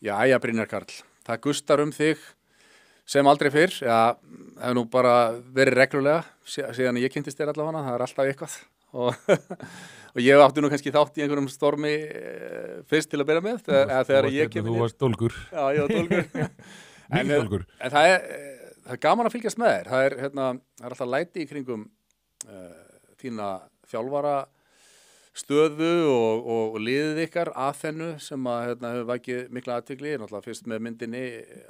Jæja, Brynjar Karl, það gustar þig sem aldrei fyrr, já, það hefur nú bara verið reglulega síðan ég kynntist þér allavega, það alltaf eitthvað og ég átti nú kannski þátt í einhverjum stormi fyrst til að byrja með, þegar ég kemur. Þú varst dólgur. Já, ég var dólgur. Mikið dólgur. En það er gaman að fylgjast með þér, það er alltaf læti í kringum þína þjálfara stöðu og liðið ykkar að þennu sem að hefur vakið mikla athygli, náttúrulega fyrst með myndinni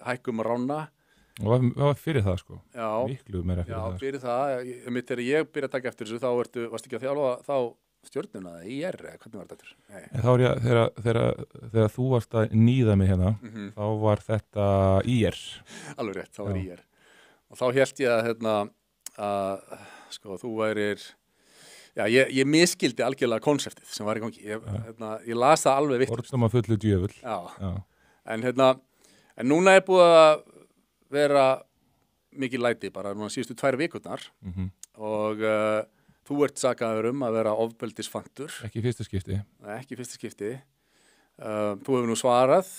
Hækkum Rána. Og var fyrir það sko, já, miklu meira fyrir það. Já, fyrir það, þegar ég byrja að taka eftir þessu, þá varst ekki að þjálfa þá Stjörnuna, IR, hvernig var þetta? Þá var ég, þegar þú varst að níða mig hérna, þá var þetta IR. Alveg rétt, þá var IR. Og þá hélt ég að sko, þú værir... Já, ég miskildi algjörlega konseptið sem var í gangi. Ég las það alveg vitt. Fordóma fullu djöfull. Já. En núna er búið að vera mikið læti bara núna síðustu 2 vikurnar og þú ert sakaður að vera ofbeldisfantur. Ekki í fyrsta skipti. Nei, ekki í fyrsta skipti. Þú hefur nú svarað,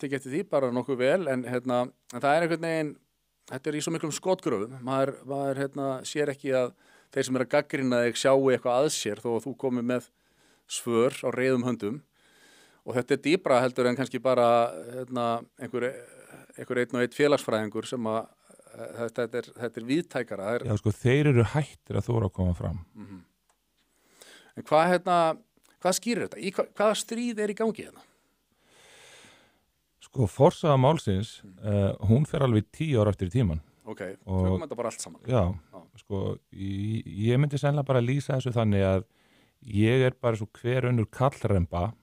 tekið eftir því bara nokkuð vel, en það er einhvern veginn, þetta er í svo miklum skotgröfum. Maður sér ekki að þeir sem að gagnrýna þig sjáu eitthvað að sér þó að þú komir með svör á reiðum höndum og þetta er dýpra heldur en kannski bara einhver einn og einn félagsfræðingur sem að þetta er víðtækara. Já sko, þeir eru hættir að þóra að koma fram. En hvað skýrir þetta? Hvaða stríð er í gangi hérna? Sko, forsaga málsins, hún fer alveg 10 ára eftir í tíman. Ok, tökum þetta bara allt saman. Já, sko, ég myndi sennilega bara lýsa þessu þannig að ég er bara svo hver önnur kallremba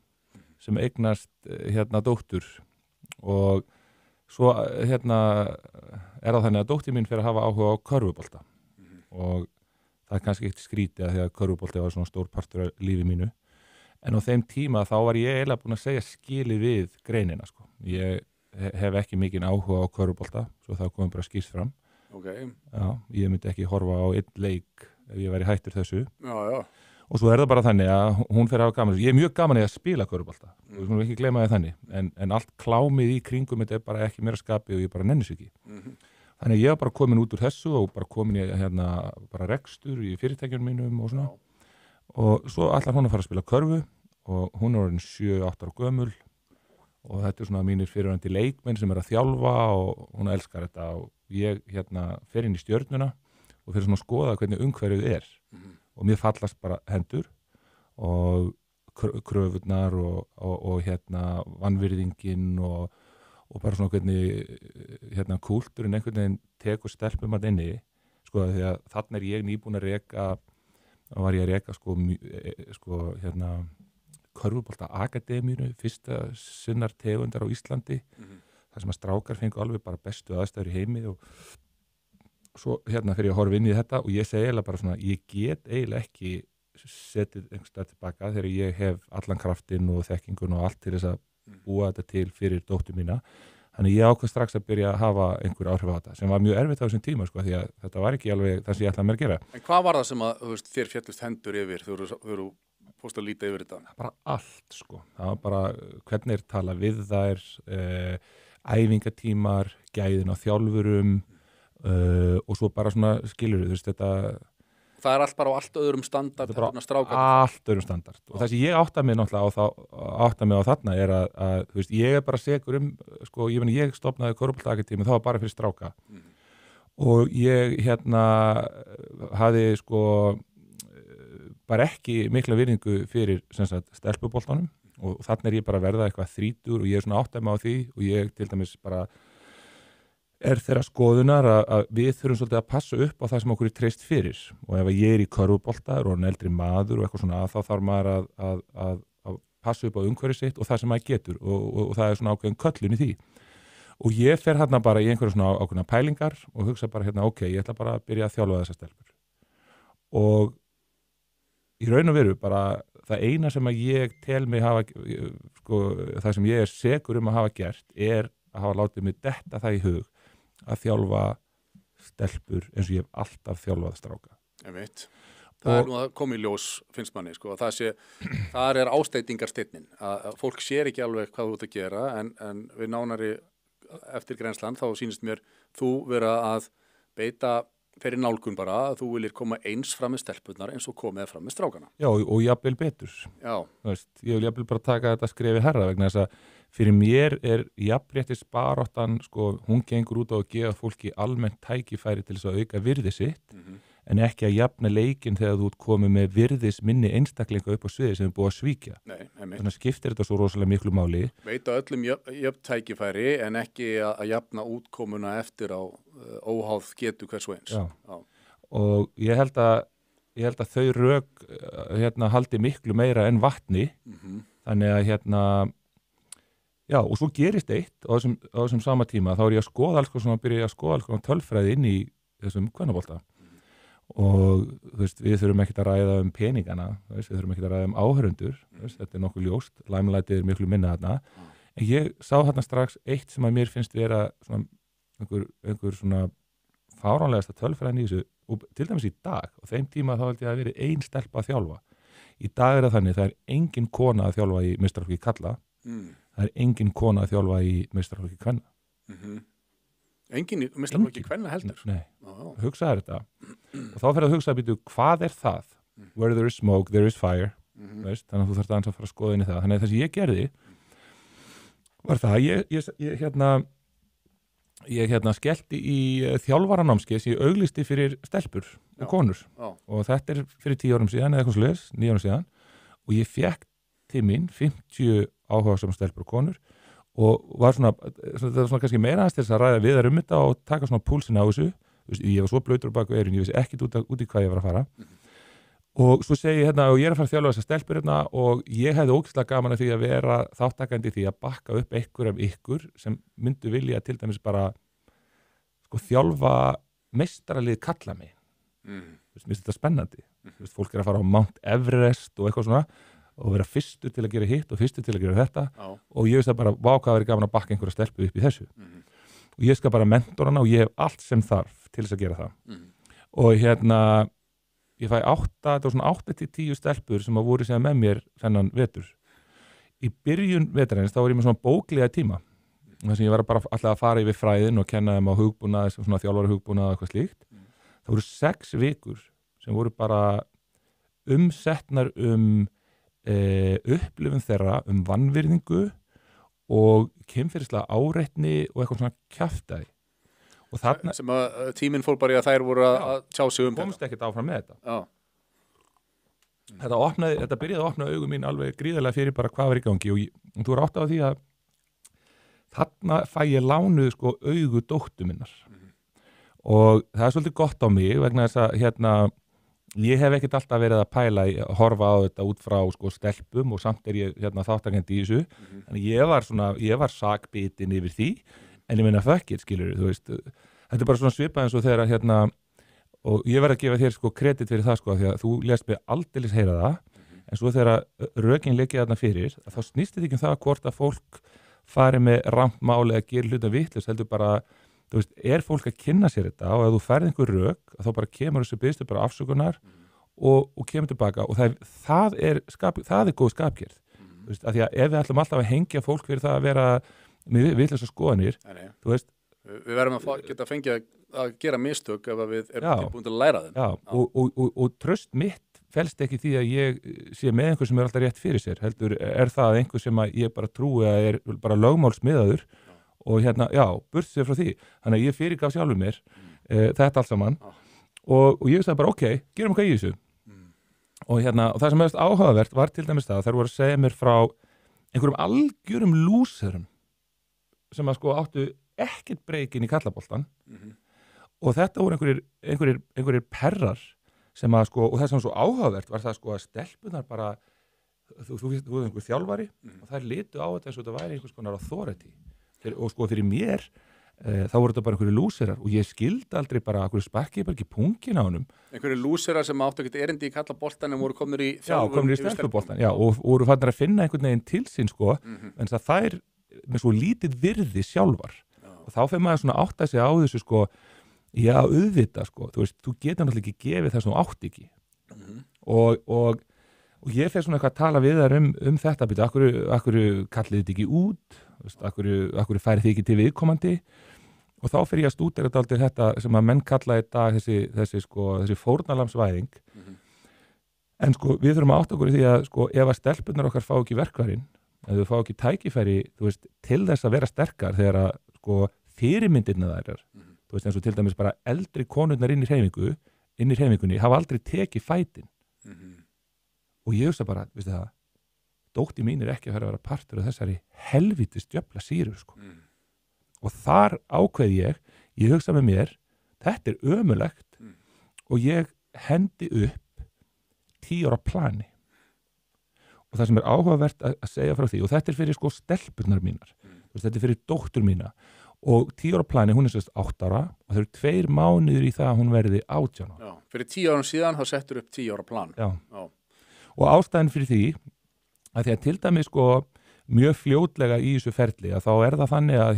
sem eignast dóttur og svo er það þannig að dóttir mín fer að hafa áhuga á körfubolta og það er kannski eitt skrítið að því að körfubolti var svona stór partur af lífi mínu en á þeim tíma þá var ég eiginlega búin að segja skilið við greinina sko. Ég hef ekki mikinn áhuga á körfubolta svo það komið bara skýrt fram. Okay. Já, ég myndi ekki horfa á einn leik ef ég væri hættur þessu. Já. Og svo er það bara þannig að hún fer að hafa gaman. Ég er mjög gaman í að spila körfubolta. Þú skulum ekki gleyma því þannig. En allt klámið í kringum þetta er bara ekki meira skapi og ég bara nenni sig ekki. Þannig að ég var bara komin út úr þessu og bara komin í bara rekstur í fyrirtækjunum mínum og svona. Og svo ætlar hún að fara að spila körfu og hún er orðin 7-8 ára gömul og þetta er svona mínir fyrirvændi leikmenn sem er að þjálfa og hún elskar þetta og ég fer inn í Stjörnuna og fyrir svona að skoða hvernig umhverfið er og mér fallast bara hendur og kröfurnar og vanvirðingin og bara svona hvernig kúltúrin einhvern veginn tekur stelpum að inni sko því að þarna er ég nýbúin að reka körfubolta akademíu fyrsta sinnar tegundar á Íslandi þar sem að strákar fengu alveg bara bestu aðstæður í heimi og svo fyrir ég að horfa inn í þetta og ég segi eiginlega bara svona ég get eiginlega ekki setið einhvers stað tilbaka þegar ég hef allan kraftinn og þekkingun og allt til þess að búa þetta til fyrir dóttur mína þannig ég ákvað strax að byrja að hafa einhver áhrif á þetta sem var mjög erfitt á þessum tíma sko því að þetta var ekki alveg það sem ég ætlaði mér að gera. En hvað var það sem að þér féllust hendur yfir þegar þú fórst að líta yfir þetta? Bara allt sko, það var bara hvernig er tala við þær, æfingatímar, gæðin á þjálfurum og svo bara svona skilur þú veist þetta. Það er allt bara á allt öðrum standard. Þetta er bara allt öðrum standard og það sem ég átta mig náttúrulega á þarna er að þú veist ég er bara segur sko ég stofnaði körfuboltaakademíu þá var bara fyrir stráka og ég hafði sko bara ekki mikla virðingu fyrir stelpuboltanum og þarna er ég bara að verða eitthvað 30 og ég er svona áttað mig á því og ég til dæmis bara er þeirra skoðunar að við þurfum svolítið að passa upp á það sem okkur er treyst fyrir og ef ég er í körfubolta og en eldri maður og eitthvað svona þá þarf maður að passa upp á umhverfið sitt og það sem maður getur og það er svona ákveðin köllun í því og ég fer hérna bara í einhverja svona ákveðna pælingar og hugsa bara ok, ég ætla bara að byrja að þjálfa þessar stelpur og í raun og veru bara það eina sem að ég tel mig hafa sko, það sem ég er segur að hafa gert er að hafa látið mig detta það í hug að þjálfa stelpur eins og ég hef alltaf þjálfað stráka. Ég veit. Það er nú að koma í ljós, finnst manni, sko, þar er ásteytingarsteinnin, að fólk sér ekki alveg hvað þú ert að gera, en við nánari eftir grenslan, þá sýnist mér þú vera að beita þeirri nálgun bara, að þú viljir koma eins fram með stelpunnar eins og komið fram með strákana. Já, og jafnvel betur. Já. Veist, ég vil jafnvel bara taka þetta skrefi herra vegna þess að fyrir mér er jafnréttis baráttan, sko, hún gengur út á að gefa fólki almennt tækifæri til þess að auka virði sitt, en ekki að jafna leikinn þegar þú ert komið með virðis minni einstaklinga upp á sviði sem er búið að svíkja. Nei, þannig að skiptir þetta svo rosalega miklu máli. Veita öllum jöfn tækifæri en ekki að jafna útkomuna eftir á óháð getu hvers og eins. Já. Og ég held að þau rök haldi miklu meira en vatni, þannig að já, og svo gerist eitt á þessum sama tíma, þá er ég að skoða alls konar, byrja ég að skoða alls konar tölfræði inn í þessum kvennabolta. Og við þurfum ekki að ræða um peningana, við þurfum ekki að ræða um áhörundur, þetta er nokkuð ljóst, limelighted er miklu minna þarna, en ég sá þarna strax eitt sem að mér finnst vera svona, einhver svona fáránlegasta tölfræðin í þessu, og til dæmis í dag, og þeim tíma þá held ég að verið ein stelpa að þjálfa. Í dag er það þannig, það er engin kona að þjálfa í meistaraflokki karla, það er engin kona að þjálfa í meistaraflokki kvenna. Engin meistaraflokki kvenna heldur? Nei, hugsaðu þetta. Og þá fer að hugsa að býtu, hvað er það? Where there is smoke, there is fire. Veist? Þannig að þú þarft aðeins að fara að skoða inn í það. Þannig að það sem ég gerði var það að ég skellti í þjálfaranámskeið sem ég auglisti fyrir stelpur og konur. Og þetta er fyrir 10 árum síðan eða eitthvað svoleiðis, 9 árum síðan, og ég fékk til mín 50 áhugasama stelpur og konur og var svona kannski meira aðeins til þess að ræða við þetta og taka svona púlsinn á þessu. Ég var svo blautur á baku eyrun, ég vissi ekkert út í hvað ég var að fara. Og svo segi ég og ég er að fara að þjálfa þessar stelpur og ég hefði ógeðslega gaman að því að vera þáttakandi því að bakka upp einhver af ykkur sem myndu vilja til dæmis bara þjálfa meistaralið kalla mig. Mér finnst þetta spennandi. Fólk er að fara á Mount Everest og eitthvað svona og vera fyrstur til að gera hitt og fyrstur til að gera þetta og ég veist að bara hvað er gaman að bakka einhverja stelpu upp í þessu. Og ég skal bara mentora hana og ég hef allt sem þarf til þess að gera það. Og ég fæ 8-10 stelpur sem að voru síðan með mér þennan vetur. Í byrjun vetarins þá var ég með svona bóklega tíma. Þess að ég var bara alltaf að fara yfir fræðin og kenna þeim á hugbúnað, svona þjálfara hugbúnað og eitthvað slíkt. Það voru 6 vikur sem voru bara umsetnar upplifun þeirra vanvirðingu og kynferðislega áreitni og eitthvað svona kjaftaði. Sem að tíminn fór bara í að þær voru að tjá sig þetta. Komst ekkert áfram með þetta. Þetta byrjaði að opna augu mín alveg gríðarlega fyrir bara hvað var í gangi og þú er átt á því að þarna fæ ég lánuð augu dóttur minnar. Og það er svolítið gott á mig vegna þess að ég hef ekkert alltaf verið að pæla að horfa á þetta út frá stelpum og samt er ég þáttakandi í þessu. Þannig ég var sakbitin yfir því. En ég meina fökkir, skilur, þú veist, þetta er bara svona svipað eins og þegar og ég verð að gefa þér kredit fyrir það því að þú lést mig aldeilis heyra það, en svo þegar rökin leikið þarna fyrir, þá snýst þetta ekki um það hvort að fólk fari með rangt máli að gera hluta vitlaust, heldur bara, þú veist, er fólk að kynna sér þetta og ef þú færð einhver rök, þá bara kemur þessu biðstu bara afsökunar og kemur tilbaka og það er góð skapgerð, þú veist, af því að ef við ætlum alltaf að hengja fólk fyrir það að vera með vitlausa skoðanir, þú veist við verðum að geta fengið að gera mistök ef við erum tilbúin til að læra þeim. Og tröst mitt felst ekki því að ég sé með einhver sem er alltaf rétt fyrir sér, heldur er það einhver sem að ég bara trúi að er bara lögmálsmiðaður og burt sér frá því, þannig að ég fyrirgaf sjálfur mér þetta allt saman og ég sagði bara gerum eitthvað í þessu og það sem hefðist áhugavert var til dæmis það, þær voru að segja mér frá einhverjum algjörum lúserum sem að áttu ekkert breykin í kallaboltan og þetta voru einhverjir perrar sem að og það sem var svo áhugavert var það að stelpunar bara þú veist einhver þjálfari og þær litu á þetta eins og þetta væri einhvers konar authority og fyrir mér þá voru þetta bara einhverjir lúserar og ég skildi aldrei bara sparkið bara ekki pungin á honum. Einhverjir lúserar sem áttu ekkert erindi í kallaboltan en voru komnir í stelpuboltan og voru fannir að finna einhvern veginn til sín en það þær með svo lítið virði sjálfar og þá fyrir maður svona átt að segja á þessu auðvita, þú veist, þú getur náttúrulega ekki gefið það sem þú átt ekki og ég fer svona eitthvað að tala við þær þetta byrja, akkur kallið þetta ekki út, akkur færið þið ekki til viðkomandi og þá fer ég að stúdera þetta sem að menn kalla í dag þessi fórnalamsvæðing en sko við þurfum að átta okkur í því að sko ef að stelpunar okkar fá ekki verkfærin, ef þau fá ekki tækifæri til þess að vera sterkar þegar að sko fyrirmyndirna þær eins og til dæmis bara eldri konurnar inn í hreyfingunni hafa aldrei tekið fætin og ég hugsa bara, veistu það dóttir mín ekki að vera partur af þessari helvítis djöfla sýru sko. Og þar ákveð ég hugsa með mér þetta ömurlegt og ég hendi upp 10 ára plani og það sem áhugavert að segja frá því og þetta fyrir sko stelpurnar mínar þetta fyrir dóttur mína og 10 ára plani, hún 8 ára og það 2 mánuðir í það að hún verði 18 ára. Já, fyrir 10 árum síðan þá settur upp 10 ára plan. Já. Og ástæðan fyrir því að því að til dæmis sko mjög fljótlega í þessu ferli að þá það þannig að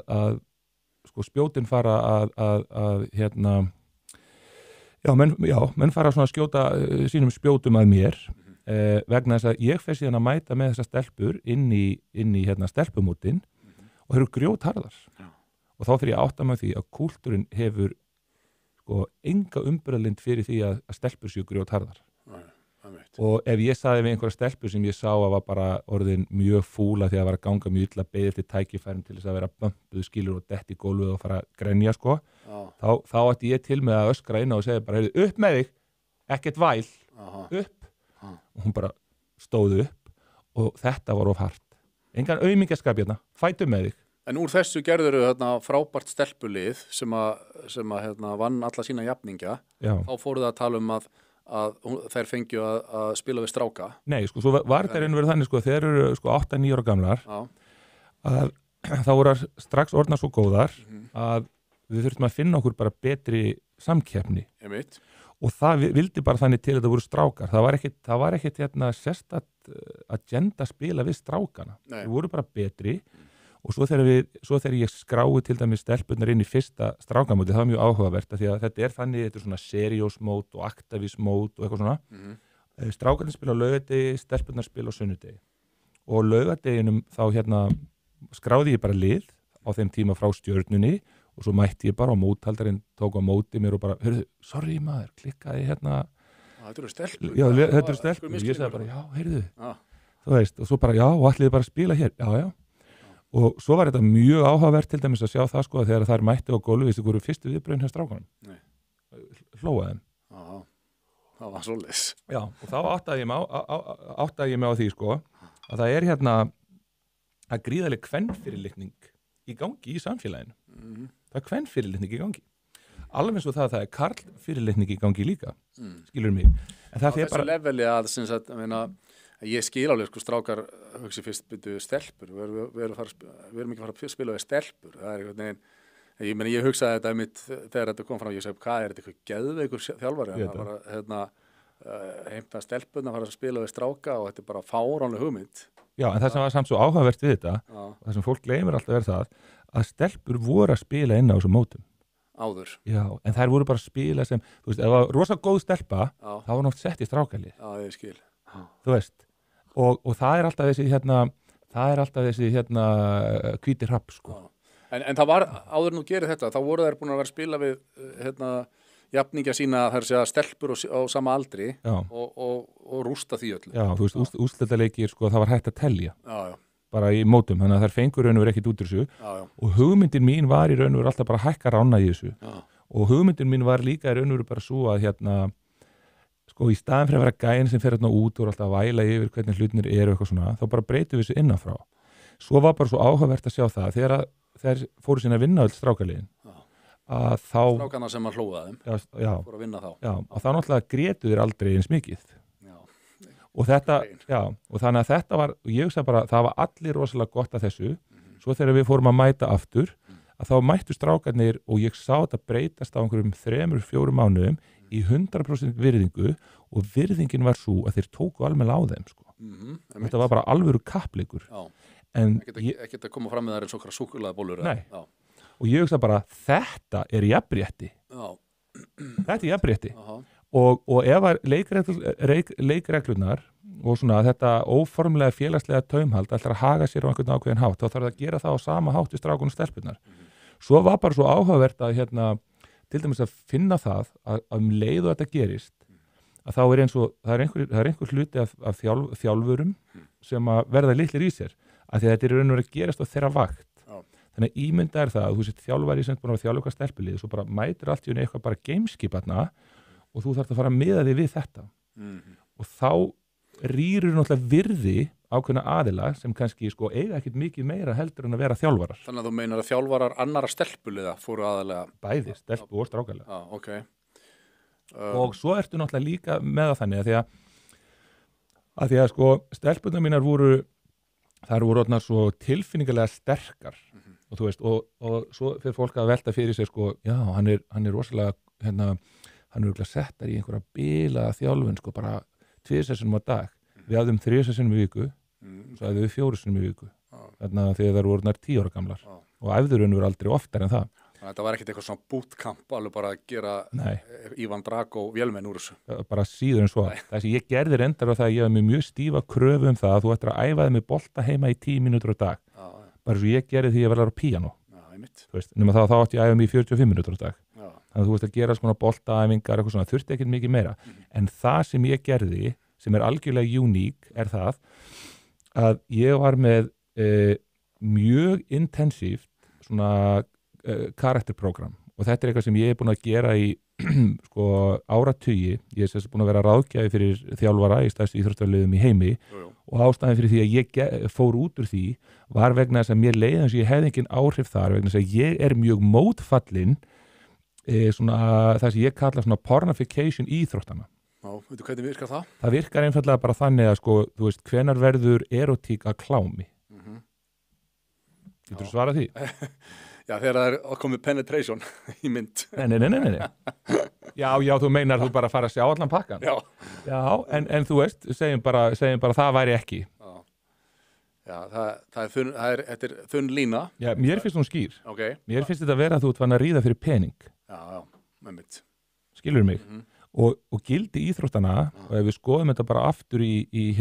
að sko spjótin fara menn fara svona að skjóta sínum spjótum að mér vegna þess að ég fer síðan að mæta með þessar stelpur inn í stelpumótin og þeir eru grjótharðar og þá fyrir ég að átta mig því að kúltúrin hefur sko enga umbröðlind fyrir því að stelpur séu grjótharðar og ef ég saði við einhverja stelpur sem ég sá að var bara orðin mjög fúla því að var að ganga mjög illa beðið eftir tækifærum til þess að vera bömpuð skilur og detti í gólfið og fara að grenja sko þá ætti ég til með að öskra inn og segja bara upp með þig, ekkert væl upp og hún bara stóð upp og þetta var of hart engan aumingjaskap hérna, fætum með þig. En úr þessu gerður þarna frábært stelpulið sem að vann alla sína jafningja. Já. Þá fóruð að tala um að þær fengju að spila við stráka. Nei, sko, svo var þetta verið þannig sko, þeir eru sko 8-9 ára gamlar að þá voru strax orðnar svo góðar að við þurftum að finna okkur bara betri samkeppni. Einmitt. Og það vildi bara þannig til að það voru strákar. Það var ekkit sérstakt agenda spila við strákana. Nei. Við voru bara betri og svo þegar ég skrái til dæmis stelpunnar inn í fyrsta strákamóti, það var mjög áhugavert því að þetta þannig, svona seriósmót og aktavísmót og eitthvað svona. Strákarnir spila á laugardegi, stelpunnar spila á sunnudegi. Og laugardeginum þá skráði ég bara lið á þeim tíma frá Stjörnunni og svo mætti ég bara á móthaldarinn, tók á móti mér og bara, heyrðu, sorry maður, klikkaði Þetta eru stelpur. Já, þetta eru stelpur. Og ég sagði bara, já, heyrðu, þú veist, og svo bara, já, og allir bara að spila hér, já. Og svo var þetta mjög áhugavert til dæmis að sjá það sko að þegar þær mætti á gólfi, þessi voru fyrstu viðbrögðin hjá strákunum. Nei. Hlóaðum. Já, það var svoleiðis. Já, og þá áttaði ég mig á því sko að það að gríðaleg kvenfyrirlitning í gangi í samfélaginu. Það kvenfyrirlitning í gangi. Alveg eins og það er karlfyrirlitning í gangi líka, skilur mig. En það þessu bara leveli að, ég skil alveg sko strákar hugsi fyrst byrju stelpur, við erum ekki að fara að spila við stelpur, það er einhvern veginn, ég hugsaði þetta mitt þegar þetta kom fram, ég segi, hvað er þetta eitthvað geðveikur þjálfari, það var heimta stelpurna að fara að spila við stráka og þetta er bara fáránleg hugmynd. Já, en það sem var samt svo áhugavert við þetta, það sem fólk gleymir alltaf það, að stelpur voru að spila inn á þessum mótum. Áður. Já, en þær voru bara að spila sem, þú veist, ef það var rosa góð stelpa, þá var nátt sett í strákalið. Já, ég skil. Þú veist, og það er alltaf þessi hvíti hrapp, sko. En það var, áður nú gerir þetta, þá voru þær búin að vera að spila við, jafningja sína, þar sé að stelpur á sama aldri og rústa því öllu. Já, þú veist, úrslitaleikir, sko, það var hægt að telja. Já. Bara í mótum, þannig að þær fengur raun og verið ekkert út úr þessu og hugmyndin mín var í raun og verið alltaf bara að hækka rána í þessu og hugmyndin mín var líka í raun og verið bara svo að sko í staðin fyrir að vera gæin sem fer út og alltaf að væla yfir hvernig hlutinir eru eitthvað svona, þá bara breytum við þessu innanfrá. Svo var bara svo áhugavert að sjá það þegar þær fóru sína að vinna öll strákaliðin að þá strákana sem að hlóða þeim fóru að vinna þá. Já, og þá náttúrulega grétu þeir aldrei eins mikið. Og og þannig að þetta var, ég hugsa bara, það var allir rosalega gott að þessu, svo þegar við fórum að mæta aftur, að þá mættu strákarnir og ég sá þetta breytast á einhverjum 3-4 mánuðum í 100% virðingu og virðingin var svo að þeir tóku almennilega á þeim, sko. Þetta var bara alvöru kappleikur. Ekki að koma fram með þær eins og súkkulaðibólur. Nei, og ég hugsa bara, þetta er jafnrétti. Þetta er jafnrétti. og ef að leikreglunar og svona þetta óformlega félagslega taumhald ætlar að haga sér á einhvern ákveðin hátt, þá þarf það að gera það á sama hátt við strákunum og stelpurnar. Svo var bara svo áhugavert að til dæmis að finna það að leið og þetta gerist, að þá eins og það er einhver hluti af þjálfurum sem að verða litlir í sér, af því að þetta raun og verið að gerast á þeirra vakt. Þannig að ímynda það að þú sett þjálfari sem búin að þjálfa eitthvað stelpulið, svo bara mætir allt í unni eitthvað bara gameskiparna og þú þarft að fara að miða þig við þetta. Og þá rýrur náttúrulega virði ákveðna aðila sem kannski eiga ekkert mikið meira heldur en að vera þjálfarar. Þannig að þú meinar að þjálfarar annara stelpuliða fóru aðalega? Bæði, stelpu og strákalega. Okay. Og svo ertu náttúrulega líka með það þannig að því að stelpunar mínar þær voru orðnar svo tilfinningalega sterkar og þú veist, og svo fyrir fólk að velta fyrir sig já, hann er rosalega hann er örugglega settar í einhverja bilaða þjálfun bara 2 sessunum á dag. Við hafðum 3 sessunum í viku, svo hafðum við 4 sessunum í viku þegar þær voru orðnar 10 ára gamlar og æfðurinn voru aldrei oftar en það. Þetta var ekkert eitthvað svona bootcamp alveg bara að gera Ivan Drago vélmenn úr þessu. Bara síður en svo. Það sem ég gerði reyndar var það að ég hafði með mjög stífa kröfu það að þú ættir að æfa þig með bolta heima í 10 mínútur á dag. Bara svo ég gerði því ég var að læra á píanó. Nema þá átti ég að æfa mig í 45 mínútur á dag. Þannig að þú veist að gera svona boltaæfingar eitthvað svona, þurfti ekkert mikið meira. En það sem ég gerði, sem er algjörlega uník, er það að ég var með mjög intensíft svona karakterprogram og þetta er eitthvað sem ég er búin að gera í áratugi. Ég er búin að vera ráðgjafi fyrir þjálfara í stærstu íþróttaliðum í heimi og ástæðan fyrir því að ég fór út úr því var vegna þess að mér leið eins og ég hefði engin áhrif þar vegna þess að ég er mjög mótfallinn það sem ég kalla svona pornification íþróttana. Veitu hvernig virkar það? Það virkar einfallega bara þannig að þú veist, hvenær verður erotík að klámi? Getur þú svarað því? Já, þegar það er komið penetration í mynd. Nei. Já, þú meinar þú bara fara að sjá allan pakkan. Já, en þú veist, segjum bara það væri ekki. Já, þetta er þunn lína. Já, mér finnst hún skýr. Okay. Mér finnst þetta að vera að þú ert fann að ríða fyrir pening. Já, með mitt. Skilur mig? Og gildi íþróttana, og ef við skoðum þetta bara aftur í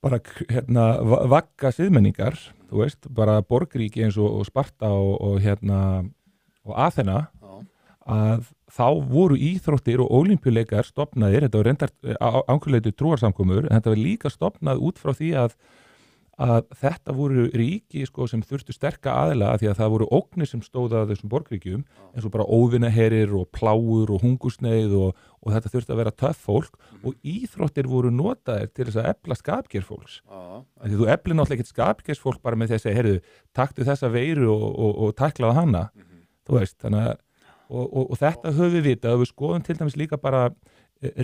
vagga siðmenningar, þú veist, bara borgríki eins og Sparta og Aþena, að þá voru íþróttir og ólympíuleikar stofnaðir, þetta var reyndar ákveðleitu trúarsamkomur, en þetta var líka stofnað út frá því að þetta voru ríki sem þurftu sterka aðila að því að það voru ógnir sem stóða þessum borgríkjum eins og bara óvinaherir og plágur og hungursneið og þetta þurfti að vera töff fólk og íþróttir voru notaðir til þess að efla skapgerð því þú eflir náttúrulega ekkert skapgerðsfólk bara með því að segja, heyrðu, taktu þessa veiru og taklaðu hana þú veist, þannig að og þetta höfum við vitað og við skoðum til dæmis líka bara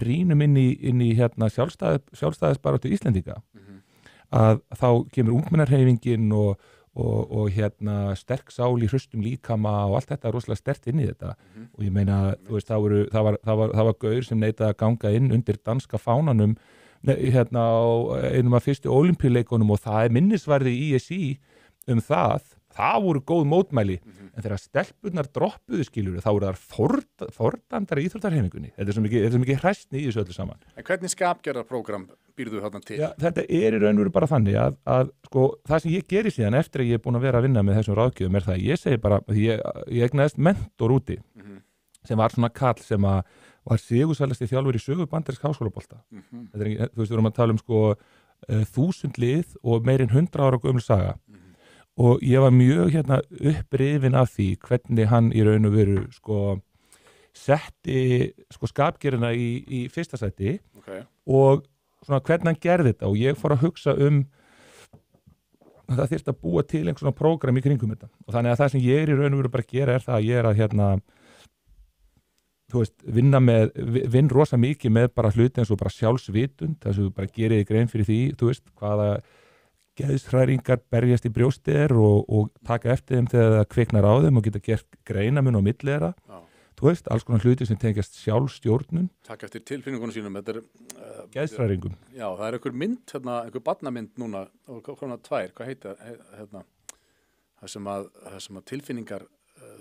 rýnum inn í sjálfstæðisbaráttu Íslendinga að þá kemur ungmennarhreyfingin og sterk sál í hraustum líkama og allt þetta er rosalega sterkt inn í þetta og ég meina, þú veist, það var gaur sem neitaði að ganga inn undir danska fánanum á einum af fyrstu ólympíuleikunum og það er minnisvarði í ISI það voru góð mótmæli en þegar stelpurnar droppuðu skilur þá voru þar fordandar í íþróttarhefingunni þetta er svo mikið hræstni í þessu öllu saman. En hvernig skapgerðarprógram býrðu þarna til? Já, þetta er í raun og veru bara þannig að það sem ég geri síðan eftir að ég er búin að vera að vinna með þessum ráðgjöfum er það að ég segi bara ég egnaðist mentor úti sem var svona kall sem var sigursælasti þjálfur í sögu bandarísk háskólabolta þú veist, við erum að tala um 1000 lið og meirinn 100 ára gömul saga og ég var mjög upprifin af því hvernig hann í raun og veru setti skapgerðina í fyrsta sæti og svona hvernig hann gerði þetta og ég fór að hugsa það þyrfti að búa til einhvern svona prógram í kringum þetta og þannig að það sem ég er í raun og veru bara að gera er það að ég er að þú veist, vinn rosa mikið með bara hluti eins og bara sjálfsvitund þess að þú bara gerir þig grein fyrir því þú veist, hvaða geðshræringar berjast í brjóstir og taka eftir þeim þegar það kviknar á þeim og geta gert greinamun á milli þeirra. Þú veist, alls konar hluti sem tengjast sjálfstjórnun. Taka eftir tilfinningunum sínum. Geðshræringum. Já, það er einhver mynd, einhver barnamynd núna, og konar 2, hvað heitir það sem að tilfinningar,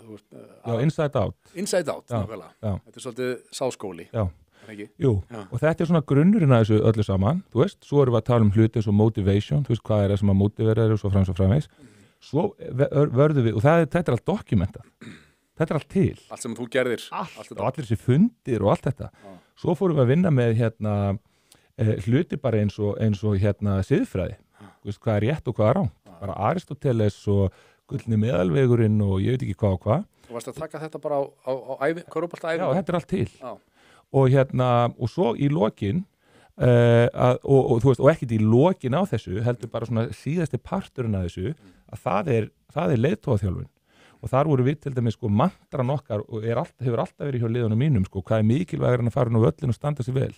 Já, Inside Out. Inside Out, Já, nákvæmlega. já. Þetta svolítið sáskóli. Já. Ekki? Jú, Já. og þetta svona grunnurinn að þessu öllu saman, þú veist, svo erum við að tala hluti eins og motivation, þú veist, hvað það sem að motivera og svo framvegis. Svo vörðum við, og þetta allt dokumentað. Þetta allt til. Allt sem þú gerðir. Allt og allir þessi fundir og allt þetta. Já. Svo fórum við að vinna með hluti bara eins og siðfræði. Þú veist, hvað rétt og hvað rangt. Bara Aristoteles og gullni meðalvegurinn og ég veit ekki hvað og hvað. Þú varst að taka þetta bara á körfuboltaæfingu? Já, þetta allt til. Já. Og svo í lokin og þú veist, og ekkert í lokin á þessu, heldur bara svona síðasti parturinn af þessu, að það er leiðtogaþjálfun. Og þar voru við til dæmis sko mantran okkar og hefur alltaf verið hjá liðunum mínum sko, hvað er mikilvægur en að fara inn á völlin og standa sig vel.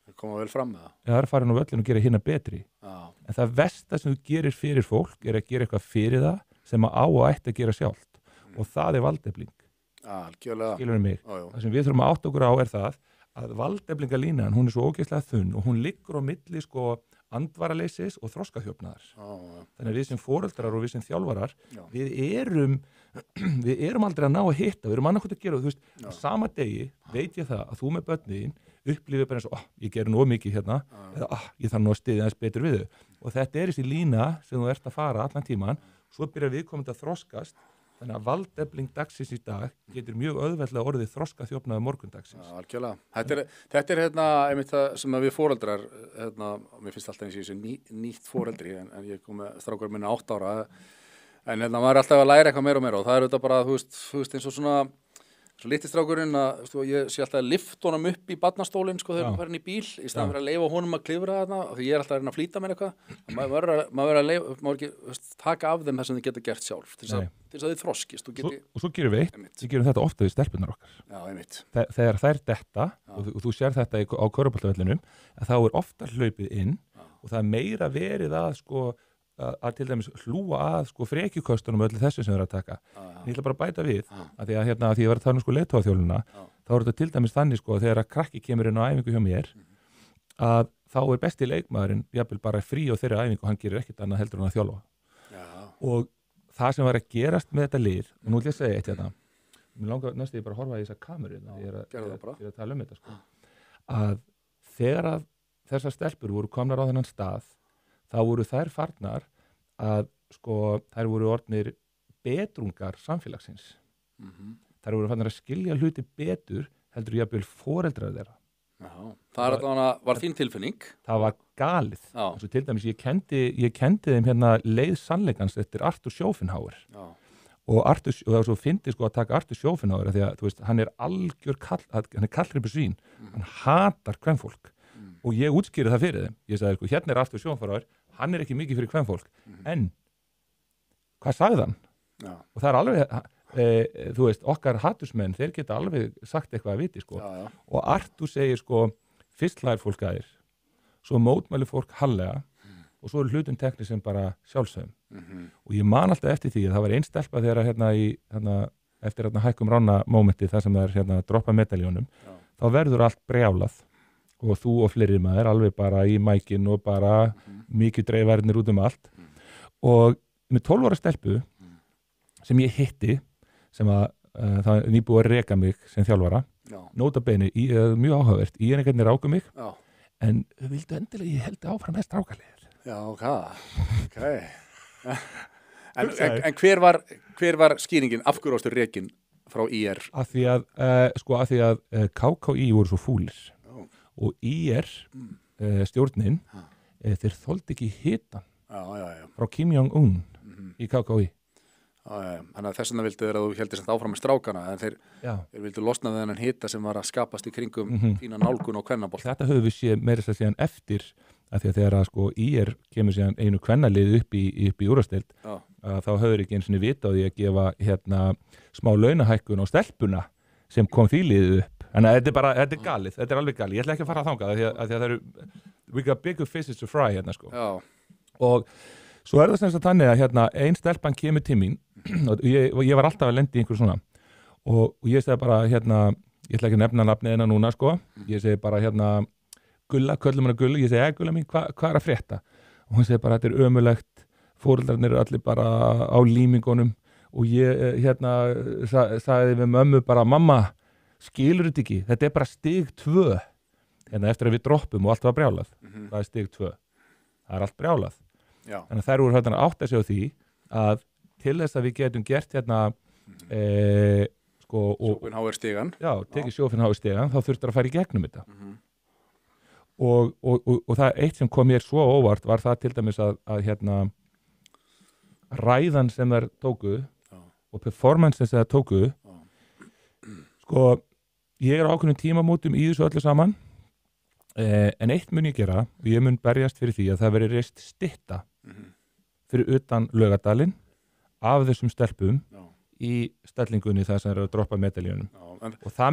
Það koma vel fram með það. Já, það er að fara inn á völlin og gera hinna betri. Já. En það versta sem þú gerir fyrir fólk er að gera eitthvað fyrir það sem á og ætti að gera sjálft. Og það er valdefling. Algjörlega. Skilur mig. Já. Það sem við þurfum að átta okkur á er það að valdeflingalínan, hún er svo ógeðslega þunn og hún liggur á milli sko andvaraleysis og þroskaþjófnaðar. Þannig að við sem foreldrar og við sem þjálfarar, við erum aldrei að ná að hitta, við erum annarkvæmt að gera, þú veist, á sama degi veit ég það að þú með börnin upplifir bara eins og, ég gerir nóg mikið hérna, eða ég þarf nú að styðja aðeins betur við þau. Og þetta er þessi lína sem þú ert að fara allan tíman, svo byrjar viðkomandi að þroskast. Þannig að valdefling dagsins í dag getur mjög auðveldlega orðið þroskaþjófnaður morgundagsins. Já, algjörlega. Þetta er einmitt það sem við foreldrar, mér finnst alltaf eins og þessu nýtt foreldri, en ég kom með strákur minna 8 ára, en maður er alltaf að læra eitthvað meira og meira og það er þetta bara, þú veist eins og svona litli strákurinn að, ég sé alltaf að lyfta honum upp í barnastólinn, þegar hann farin í bíl, í staðan fyrir að leyfa honum að klifra þarna, því ég er alltaf að reyna að flýta mér eitthvað, maður ekki taka af þeim það sem þið geta gert sjálf, til þess að þið þroskist. Og svo gerum við við gerum þetta ofta við stelpunar okkar. Já, einmitt. Þegar þær detta, og þú sér þetta á körfuboltavellinum, þá er ofta hlaupið inn og það er meira verið að til dæmis hlúa að frekjukostunum og öllu þessu sem við erum að taka. En ég ætla bara að bæta við að því að ég var að tala um leiðtogaþjálfuna, þá er þetta til dæmis þannig þegar að krakki kemur inn á æfingu hjá mér að þá er besti leikmaðurinn jafnvel bara frí á þeirri æfingu og hann gerir ekkert annað heldur en að þjálfa. Og það sem var að gerast með þetta lið, og nú ætla ég að segja eitt hérna, mér langar næstu ég bara að horfa í þessa kameru, ég er að tala um þetta að þegar að þessar stelpur voru komnar á þennan stað, þá voru þær farnar að þær voru orðnir betrungar samfélagsins. Þær voru farnar að skilja hluti betur heldur jafnvel foreldrar þeirra. Það var þín tilfinning? Það var galið. Svo til dæmis, ég kendi þeim hérna leið sannleikans eftir Arthur Schopenhauer. Og það var svo fyndið að taka Arthur Schopenhauer því að þú veist, hann er algjör hann er kallgripur svín. Hann hatar kvenfólk. Og ég útskýri það fyrir þeim. Ég sagði, hérna er Arthur Schopenhauer, hann er ekki mikið fyrir kvenfólk. En hvað sagði hann? Og það er alveg, þú veist, okkar hatursmenn, þeir geta alveg sagt eitthvað að viti, Og Arthur segir, fyrst hlær fólk að þér, svo mótmæli fólk hallega, og svo er hlutum tekni sem bara sjálfsögum. Og ég man alltaf eftir því að það var einn stelpa þegar eftir hækkum rána mómenti þar sem það er droppa medaljónum, þá verður allt brjálað. Og þú og fleiri maður alveg bara í mækin og bara mikið dreifærnir út um allt. Og með 12 ára stelpu sem ég hitti, sem það er nýbúið að reka mig sem þjálfara, nota bene, mjög áhugavert, í einhvern ráku mig, en vildu endilega ég held áfram með strákaliðir. Já, ok. En hver var skýringin, af hverju ástu rekin frá IR? Af því að KKÍ voru svo fúlir. Og IR stjórnin þeir þoldi ekki hitan frá Kim Jong-un í KKÍ. Þannig að þess vegna vildu þeir að þú heldur samt áfram með strákana en þeir vildu losna þennan hita sem var að skapast í kringum þína nálgun og kvennabolt. Þetta höfum við séð meira sér síðan eftir að því að þegar IR kemur síðan einu kvennalið upp í úrvasteild þá höfður ekki eins og vita á því að gefa smá launahækkun á stelpuna sem kom því liðið upp. En þetta er galið, þetta er alveg galið. Ég ætla ekki að fara að þangað því að það eru we got bigger fishes to fry hérna Og svo er það sem sagt þannig að ein stelpan kemur til mín og ég var alltaf að lenda í einhverju svona og ég segi bara ég ætla ekki að nefna nafnið hennar núna ég segi bara Gulla, köllum hennar Gulli, ég segi Gulla mín, hvað er að frétta? Og hún segi bara þetta er ömurlegt, foreldrarnir eru allir bara á límingunum og ég sagði við mömmu bara, mamma, skilur þetta ekki, þetta er bara stig 2 hérna eftir að við droppum og allt var brjálað, það er stig 2, það er allt brjálað. Já. Þannig að þær voru hérna átt að segja á því að til þess að við getum gert hérna Schopenhauer stigan. Já, tekið Schopenhauer stigan, þá þurftur að fara í gegnum þetta. Og það eitt sem kom mér svo óvart var það til dæmis að hérna ræðan sem þær tóku og performance sem þær tóku sko, ég er á ákveðnum tímamótum í þessu öllu saman en eitt mun ég gera og ég mun berjast fyrir því að það veri reist stytta fyrir utan Laugardalinn af þessum stelpum í stellingunni þar sem er að droppa medaljónum og það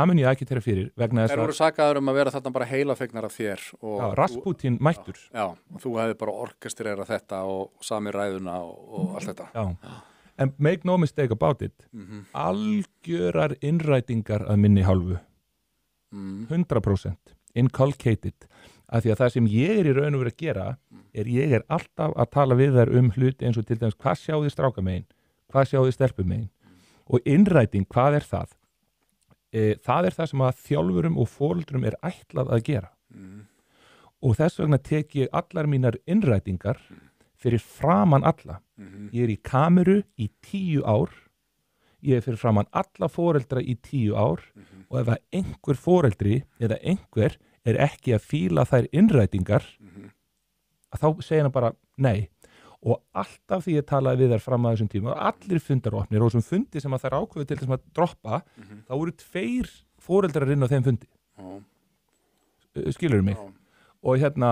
mun ég ekki tera fyrir vegna þess að... Þeir voru sakaður að vera þarna bara heilafegnar af þér og Rasputin mættur. Já, og þú hefði bara orkestrera þetta og sami ræðuna og allt þetta. Já, en make no mistake about it, algjörar innrætingar að minni hálfu, 100% inculcated, af því að það sem ég er í raun og verið að gera ég er alltaf að tala við þær hluti eins og til dæmis hvað sjáðu strákamegin, hvað sjáðu stelpumegin og innræting, hvað er það? Það er það sem að þjálfurum og foreldrum er ætlað að gera og þess vegna tek ég allar mínar innrætingar fyrir framan alla. Ég er í kameru í 10 ár, ég er fyrir framan alla foreldra í 10 ár og ef að einhver foreldri eða einhver er ekki að fíla þær innrætingar að þá segja hann bara nei. Og alltaf því ég talaði við þær fram að þessum tíma og allir fundaróknir og þessum fundi sem að þær ákveðu til þess að droppa þá voru 2 foreldrar inn á þeim fundi skilurðu mig og hérna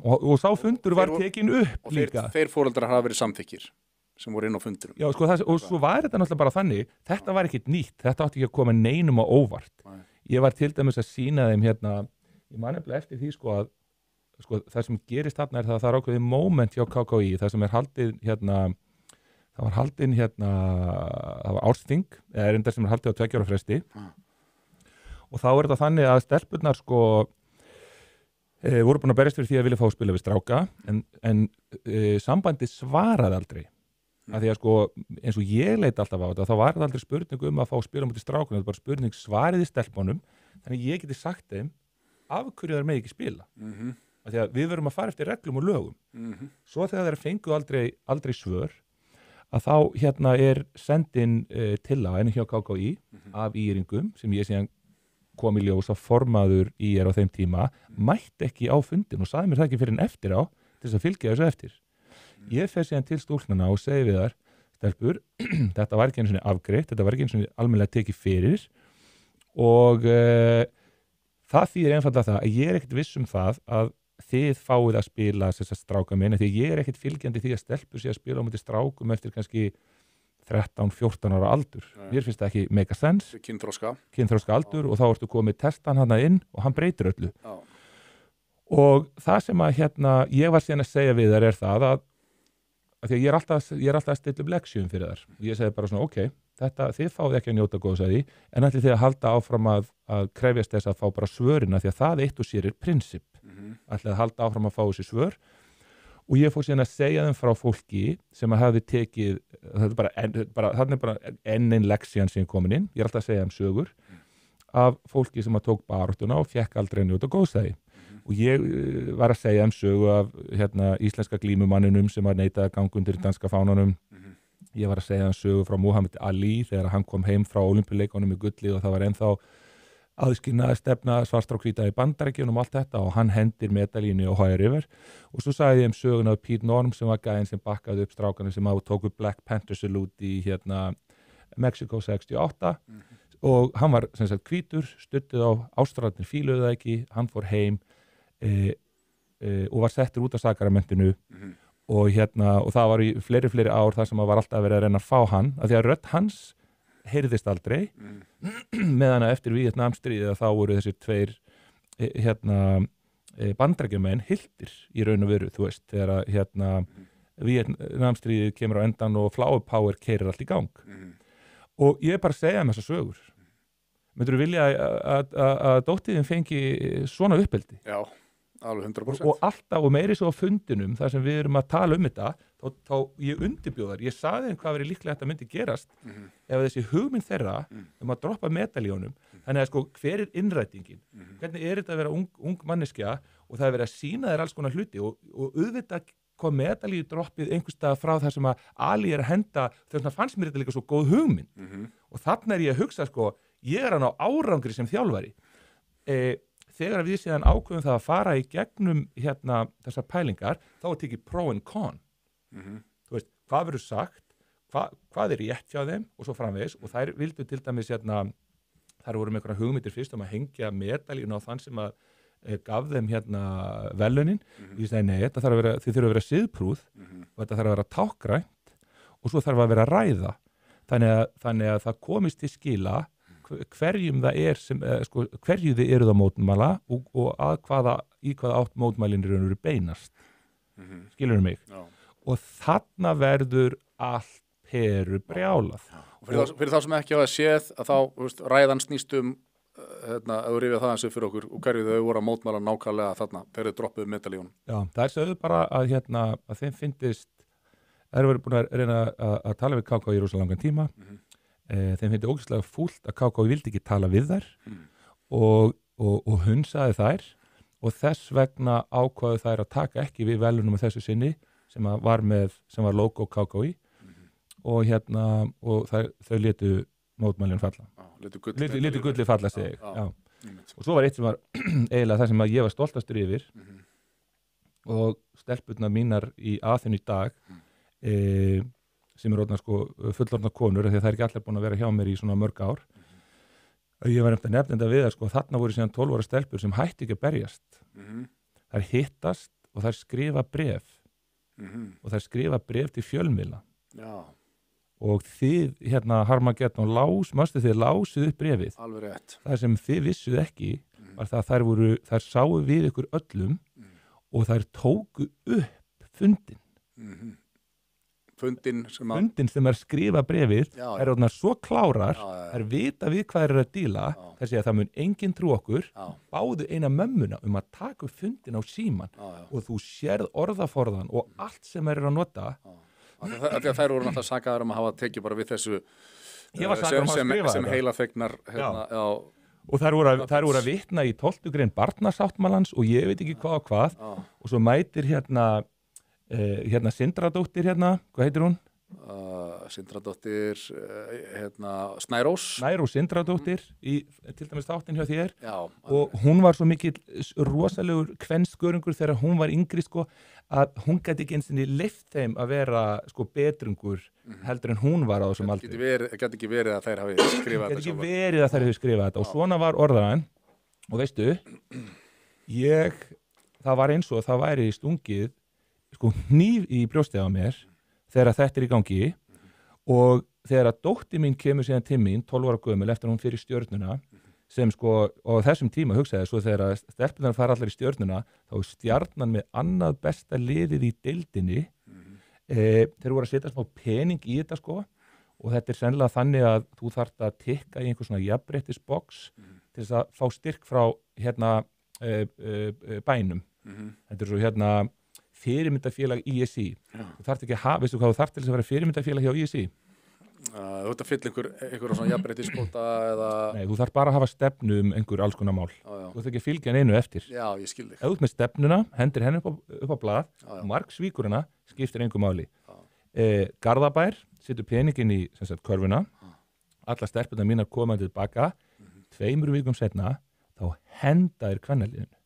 og sá fundur var tekin upp og líka og þeir foreldrar hafa verið samþykkir sem voru inn á fundurum já, sko, og svo var þetta náttúrulega bara þannig þetta var ekkit nýtt, þetta átti ekki að koma neinum á óvart ég var til dæmis að sýna þeim hérna, ég man nefnilega eftir því sko að það sem gerist þarna er það er ákveðið moment hjá KKÍ, það sem er haldið hérna, það var haldin hérna, það var ársþing, eða reyndar sem er haldið á 2 ára fresti og þá er þetta þannig að stelpurnar sko voru búin að berjast fyrir því að vilja fá að spila við stráka en sambandi svaraði aldrei af því að sko eins og ég leit alltaf á þetta þá var það aldrei spurning að fá að spila mútið strákunum, þetta var bara spurning svariði stelpunum þannig ég geti sagt þeim af hverju þær með ekki spila af því að við verum að fara eftir reglum og lögum svo þegar þeir fengu aldrei svör að þá hérna er sendin tillaga hjá KKÍ af íringum sem ég síðan kom í ljós að formaður í á þeim tíma mætti ekki á fundin og sagði mér það ekki fyrir en eftir á til þess að fylgja þessu eftir ég fer síðan til stúlknana og segi við þær stelpur, þetta var ekki einu sinni afgreitt þetta var ekki einu sinni almennilega tekið fyrir og það þýðir einfallega það að ég er ekkert viss um það að þið fáið að spila þess að stráka minna því ég er ekkert fylgjandi því að stelpur sé að spila á mútið strákum eftir kannski 13-14 ára aldur mér finnst það ekki make a sense kynþroska aldur og þá ertu komið testan hann inn og hann breytir öllu og það sem að hérna ég var síðan að segja við þær er það að því að ég er alltaf að stilla upp leksjum fyrir þær og ég segi bara svona ok, þið fáið ekki að njóta góðs að því en ætlið þið að halda áfram að krefjast þess að fá bara svörina því að það eitt og sér er prinsip ætlið að halda áfram að fá þessi svör og ég fór síðan að segja þeim frá fólki sem að hafi tekið þannig bara enn einn leksjan sem komin inn, ég er alltaf að segja þeim sögur af fólki sem að tók baráttuna og fekk aldrei að njóta góðstæði og ég var að segja þeim sögu af hérna, íslenska glímumanninum sem að neitaði að ganga undir danska fánanum ég var að segja þeim sögu frá Muhammad Ali þegar hann kom heim frá Ólympíuleikunum í gulli og það var ennþá aðskilnaði stefna svartra og hvíta í Bandaríkjunum og allt þetta og hann hendir medalínu og Ohio River og svo sagði ég sögun af Pete Norm sem var gæðin sem bakkaði upp strákana sem tóku Black Panther salute í hérna, Mexico 68 og hann var sem sagt hvítur, stuttið á ástráðin fíluðu það ekki, hann fór heim og var settur út af sakaramentinu og hérna og það var í fleiri ár þar sem var alltaf verið að reyna að fá hann af því að rödd hans heyrðist aldrei meðan að eftir Víetnamstríðið þá voru þessir 2 hérna, bandarækjumenn hildir í raun og veru, þú veist, þegar að hérna, Víetnamstríðið kemur á endan og flower power keyrir allt í gang og ég er bara að segja þessar sögur myndirðu vilja að dóttiðin fengi svona uppeldi? Já, alveg 100%. og alltaf og meiri svo á fundinum þar sem við erum að tala þetta þá ég undirbjóðar, ég saði þeim hvað verið líklega þetta myndi gerast ef þessi hugmynd þeirra að droppa medaljónum, þannig að sko hver er innrætingin, hvernig er þetta að vera ung manneskja og það er verið að sína þér alls konar hluti og auðvitað kom medalíu droppið einhverstað frá það sem að Ali er að henda, þess fannst mér þetta líka svo góð hugmynd og þarna er ég að hugsa sko, ég er hann á árangri sem þjálfari þegar við síðan ákveðum það að fara í gegnum hérna þessar pælingar, þá er tekið pro and con þú veist, hvað verður sagt hvað er rétt hjá þeim og svo framvegis og þær vildu til dæmis hérna, þær voru með einhverja hugmyndir fyrst að hengja medalíun á þann sem að gaf þeim hérna velunin ég segi nei, þið þurfa að vera siðprúð og þetta þarf að vera tákgrænt og svo þarf að vera ræða þannig að það komist til skila hverjum það er sem, sko, hverju þið eruð að mótmæla og í hvaða átt mótmælinir eru beinast skilurðu mig og þarna verður allt peru brjálað og fyrir þá sem ekki hafa séð að þá veist, ræðan snýst að rifja það eins og fyrir okkur og hverju þau voru að mótmæla nákvæmlega þarna fyrir droppuð medaljónum. Já, það er sögðu bara að þeim fyndist þær voru búin að reyna að tala við KK í rosa langan tíma þeim fyndi ógeðslega fúlt að KK vildi ekki tala við þær og hunsaði þær og þess vegna ákvaðu þær að taka ekki við velunum á þessu sinni sem var logo KKÍ og þau létu mótmælinn falla létu gulli falla sig og svo var eitt sem var eiginlega það sem að ég var stoltastur yfir og stelpurnar mínar í Aþenu í dag sem er sko fullorðna konur því að það er ekki allir búin að vera hjá mér í svona mörg ár ég var nefnda við að sko þarna voru síðan 12 ára stelpur sem hætti ekki að berjast þær hittast og þær skrifa bréf og þær skrifa bréf til fjölmiðla og þið Harmageddon mástu þið lásið upp bréfið alveg rétt það sem þið vissuð ekki var það að þær sáu við ykkur öllum og þær tóku upp fundin sem er skrifa brefið er orðnar svo klárar þær vita við hvað er að díla þær segja að það mun enginn trú okkur báðu eina mömmuna að taka upp fundin á síman og þú sérð orðaforðan og allt sem er að nota Því að þær voru náttúrulega sakaðar að hafa tekið bara við þessu sem heilafegnar og þær voru að vitna í 12. grein barnasáttmálans og ég veit ekki hvað og svo mætir Sindradóttir hvað heitir hún? Sindradóttir Snærós Sindradóttir til dæmis þáttinn hjá þér og hún var svo mikill rosalegur kvenskörungur þegar hún var yngri sko að hún gæti ekki einsinni leyft þeim að vera sko betrungur heldur en hún var á þessum aldri gæti ekki verið að þær hafi skrifað þetta og svona var orðaðan og veistu það var eins og það væri stungið sko hníf í brjóstið á mér þegar þetta er í gangi og þegar að dóttir mín kemur síðan til mín 12 ára gömul eftir að hún fyrir stjörnuna sem sko, og á þessum tíma hugsaði svo þegar að stelpunar fara allar í stjörnuna þá er stjarnan með annað besta liðið í deildinni þeir voru að setja smá pening í þetta sko og þetta er sennilega þannig að þú þarft að tikka í einhver svona jafnréttisbox til þess að fá styrk frá bænum þetta er svo fyrirmyndafélag ISI þú þarft ekki að veistu hvað þú þarft til þess að vera fyrirmyndafélag hjá ISI þú ert að fylla einhver svona jafnréttisbóta eða nei, þú þarft bara að hafa stefnu einhver alls konar mál þú þarft ekki að fylgja einu eftir já, ég skil þig ef þú ert með stefnuna, hendir henni upp á blað marksvíkur hana, skiptir engu máli Garðabær setur peningin í körfuna alla stelpurnar mínar komaði tilbaka 2 vikum setna þá henda þér kvennaliðinu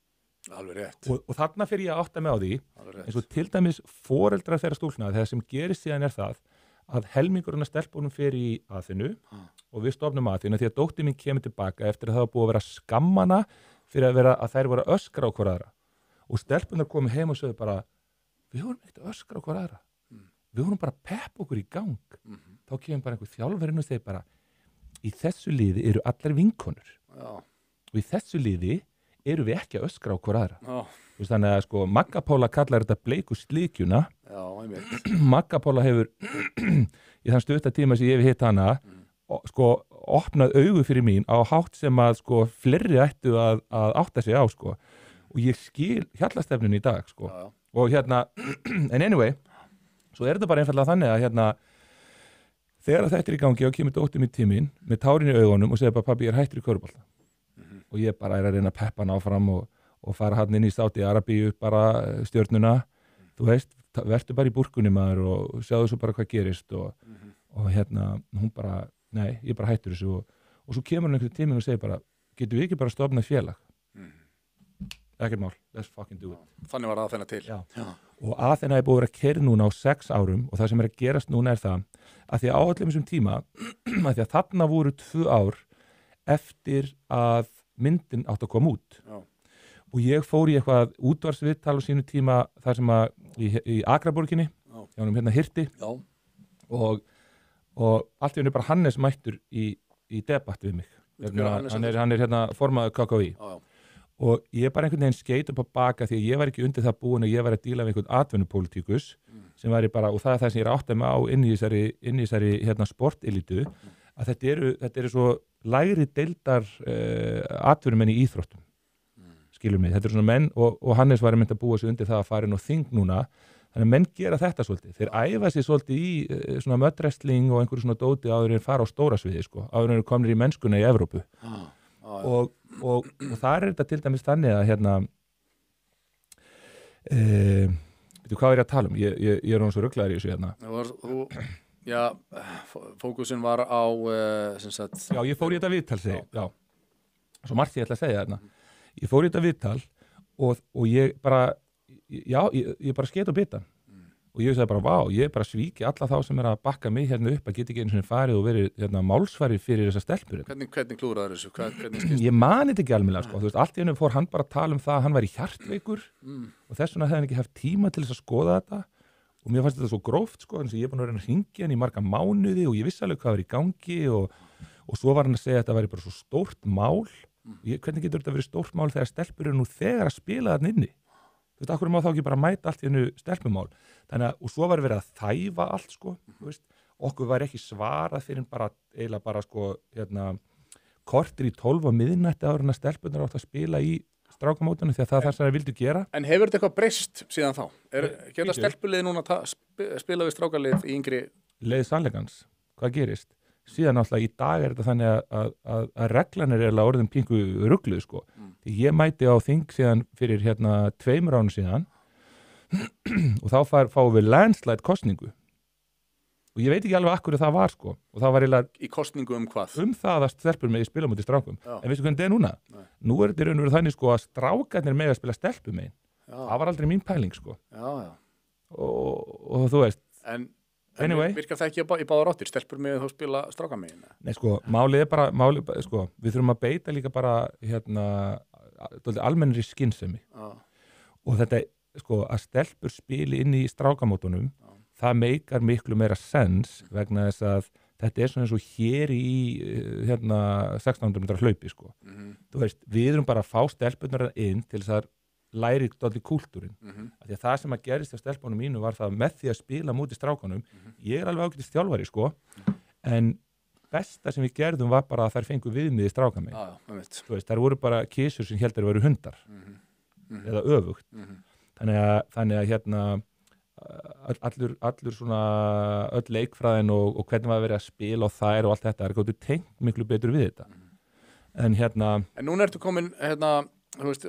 alveg rétt og þarna fyrir ég að átta mig á því eins og til dæmis foreldrar þeirra stúlkna þegar sem gerist síðan er það að helmingurinn að stelpunum fer í Aþenu og við stofnum Aþenu því að dóttir mín kemur tilbaka eftir að það var búið að vera skammana fyrir að þær voru að öskra á hver aðra og stelpunar komu heim og sögðu bara við vorum ekkert að öskra á hver aðra við vorum bara að peppa okkur í gang þá kemur bara einhver þjálfarinn og segir bara í þessu liði eru allar vinkonur og í þessu liði eru við ekki að öskra á hver aðra þannig að sko Magga Pála kallar þetta bleiku slíkjuna Magga Pála hefur í þann stutta tíma sem ég hef hitt hana sko opnað augu fyrir mín á hátt sem að sko fleiri ættu að átta sig á sko og ég skil hjallastefnun í dag sko. Já. Og en anyway svo þetta bara einfallega þannig að þegar þetta í gangi og kemur dóttir mín tíminn með tárin í augunum og segir bara pabbi ég hættur í körfubolta og ég bara að reyna að peppa hann áfram og fara hann inn í Sádi Arabíu bara stjörnuna þú veist, vertu bara í búrkunni maður og sjáðu svo bara hvað gerist og hún bara, nei, ég bara hættur þessu og svo kemur hann einhvern tíminn og segir bara getum við ekki bara stofnað félag ekkert mál, let's fucking do it Þannig var Aþena til Já. Og Aþena búið að vera keyrð núna á 6 árum og það sem að gerast núna það að því að á öllum þessum tíma að því að þarna voru 2 ár eftir að myndin átt að koma út Já. og ég fór í eitthvað útvarsviðtal á sínu tíma þar sem að í Akraborginni hjá honum Hirti og allt í henni bara Hannes mættur í debatt við mig hann er formaður KKÍ og ég bara einhvern veginn skeit upp á baka því að ég var ekki undir það búin að ég var að díla við einhvern atvinnupólitíkus sem væri bara, og það er það sem ég er átt að mig á inn í þessari sportelítu að þetta eru svo lægri deildar atvinnumenn í íþróttum skilur mig, þetta eru svona menn og Hannes var einmitt að búa sig undir það að fara inn og þing núna þannig að menn gera þetta svolítið þeir æfa sig svolítið í svona möddrestling og einhverju svona dóti áður en fara á stóra sviði sko, áður en eru komnir í mennskuna í Evrópu og það er þetta til dæmis þannig að veitu hvað er ég að tala um ég er hún svo rugglaður í þessu fókusin var á sem sagt já, ég fór í þetta viðtal já. Svo margt ég ætla að segja ég fór í þetta viðtal og ég bara ég bara skeit á bitan og ég sagði bara, vá, ég bara svíki alla þá sem er að bakka mig upp að geta ekki einu sinni farið og verið málsvari fyrir þessa stelpur Hvernig klúraður þessu? Hvernig skilst? Ég man þetta ekki almennilega, sko, þú veist, allt í hennu fór hann bara að tala um það að hann væri hjartveikur og þess vegna hefði hann ekki haft tíma til þess að skoða þetta og mér fannst þetta svo gróft, sko, þannig að ég er búin að reyna að hringja hann í marga mánuði og ég vissi alveg hvað var í gangi og svo var hann að segja að þetta væri bara svo stórt mál hvernig getur þetta verið stórt mál þegar stelpur eru nú þegar að spila þarna inni þú veist, akkur má þá ekki bara mæta allt í hennu stelpumál þannig að, og svo var verið að þæfa allt sko, þú veist, okkur var ekki svarað fyrir eiginlega bara sko kortir í 12 á miðnætti áður en að stelpunar átt að spila í strákamótunum því að það þess að það vildu gera En hefur þetta eitthvað breyst síðan þá? Geta stelpulið núna spila við strákalið í yngri leið sannleikans, hvað gerist? Síðan alltaf í dag er þetta þannig að reglanir er alveg orðin pínku rugluð sko. Ég mæti á þing síðan fyrir 2 árum síðan og þá fáum við landslide kostningu og ég veit ekki alveg akkur það var sko og það var eiginlega í kostningu hvað? Það að stelpur með spila mútið strákum en veistu hvernig þetta er núna? Nú er þetta raun og veru þannig sko að strákarnir með að spila stelpur með það var aldrei mín pæling sko og þú veist En virkar það ekki í báðar áttir? Stelpur með þá spila stráka megin? Nei sko, málið er bara sko, við þurfum að beita líka bara almennri skynsemi og þetta sko að stelpur spili inn í strákamótunum það meikar miklu meira sens vegna þess að þetta er svona eins og hér í 1600 metra hlaupi sko þú veist, við erum bara að fá stelpunar inn til þess að læri allir kúltúrin því að það sem að gerist á stelpunum mínu var það með því að spila múti strákunum ég er alveg ágætist þjálfari sko en besta sem við gerðum var bara að þær fengu viðmiði strákami þú veist, þær voru bara kísur sem heldur að veru hundar eða öfugt þannig að allur svona öll leikfræðin og hvernig maður verið að spila og þær og allt þetta er góttu tengt miklu betur við þetta en núna ertu komin þú veist,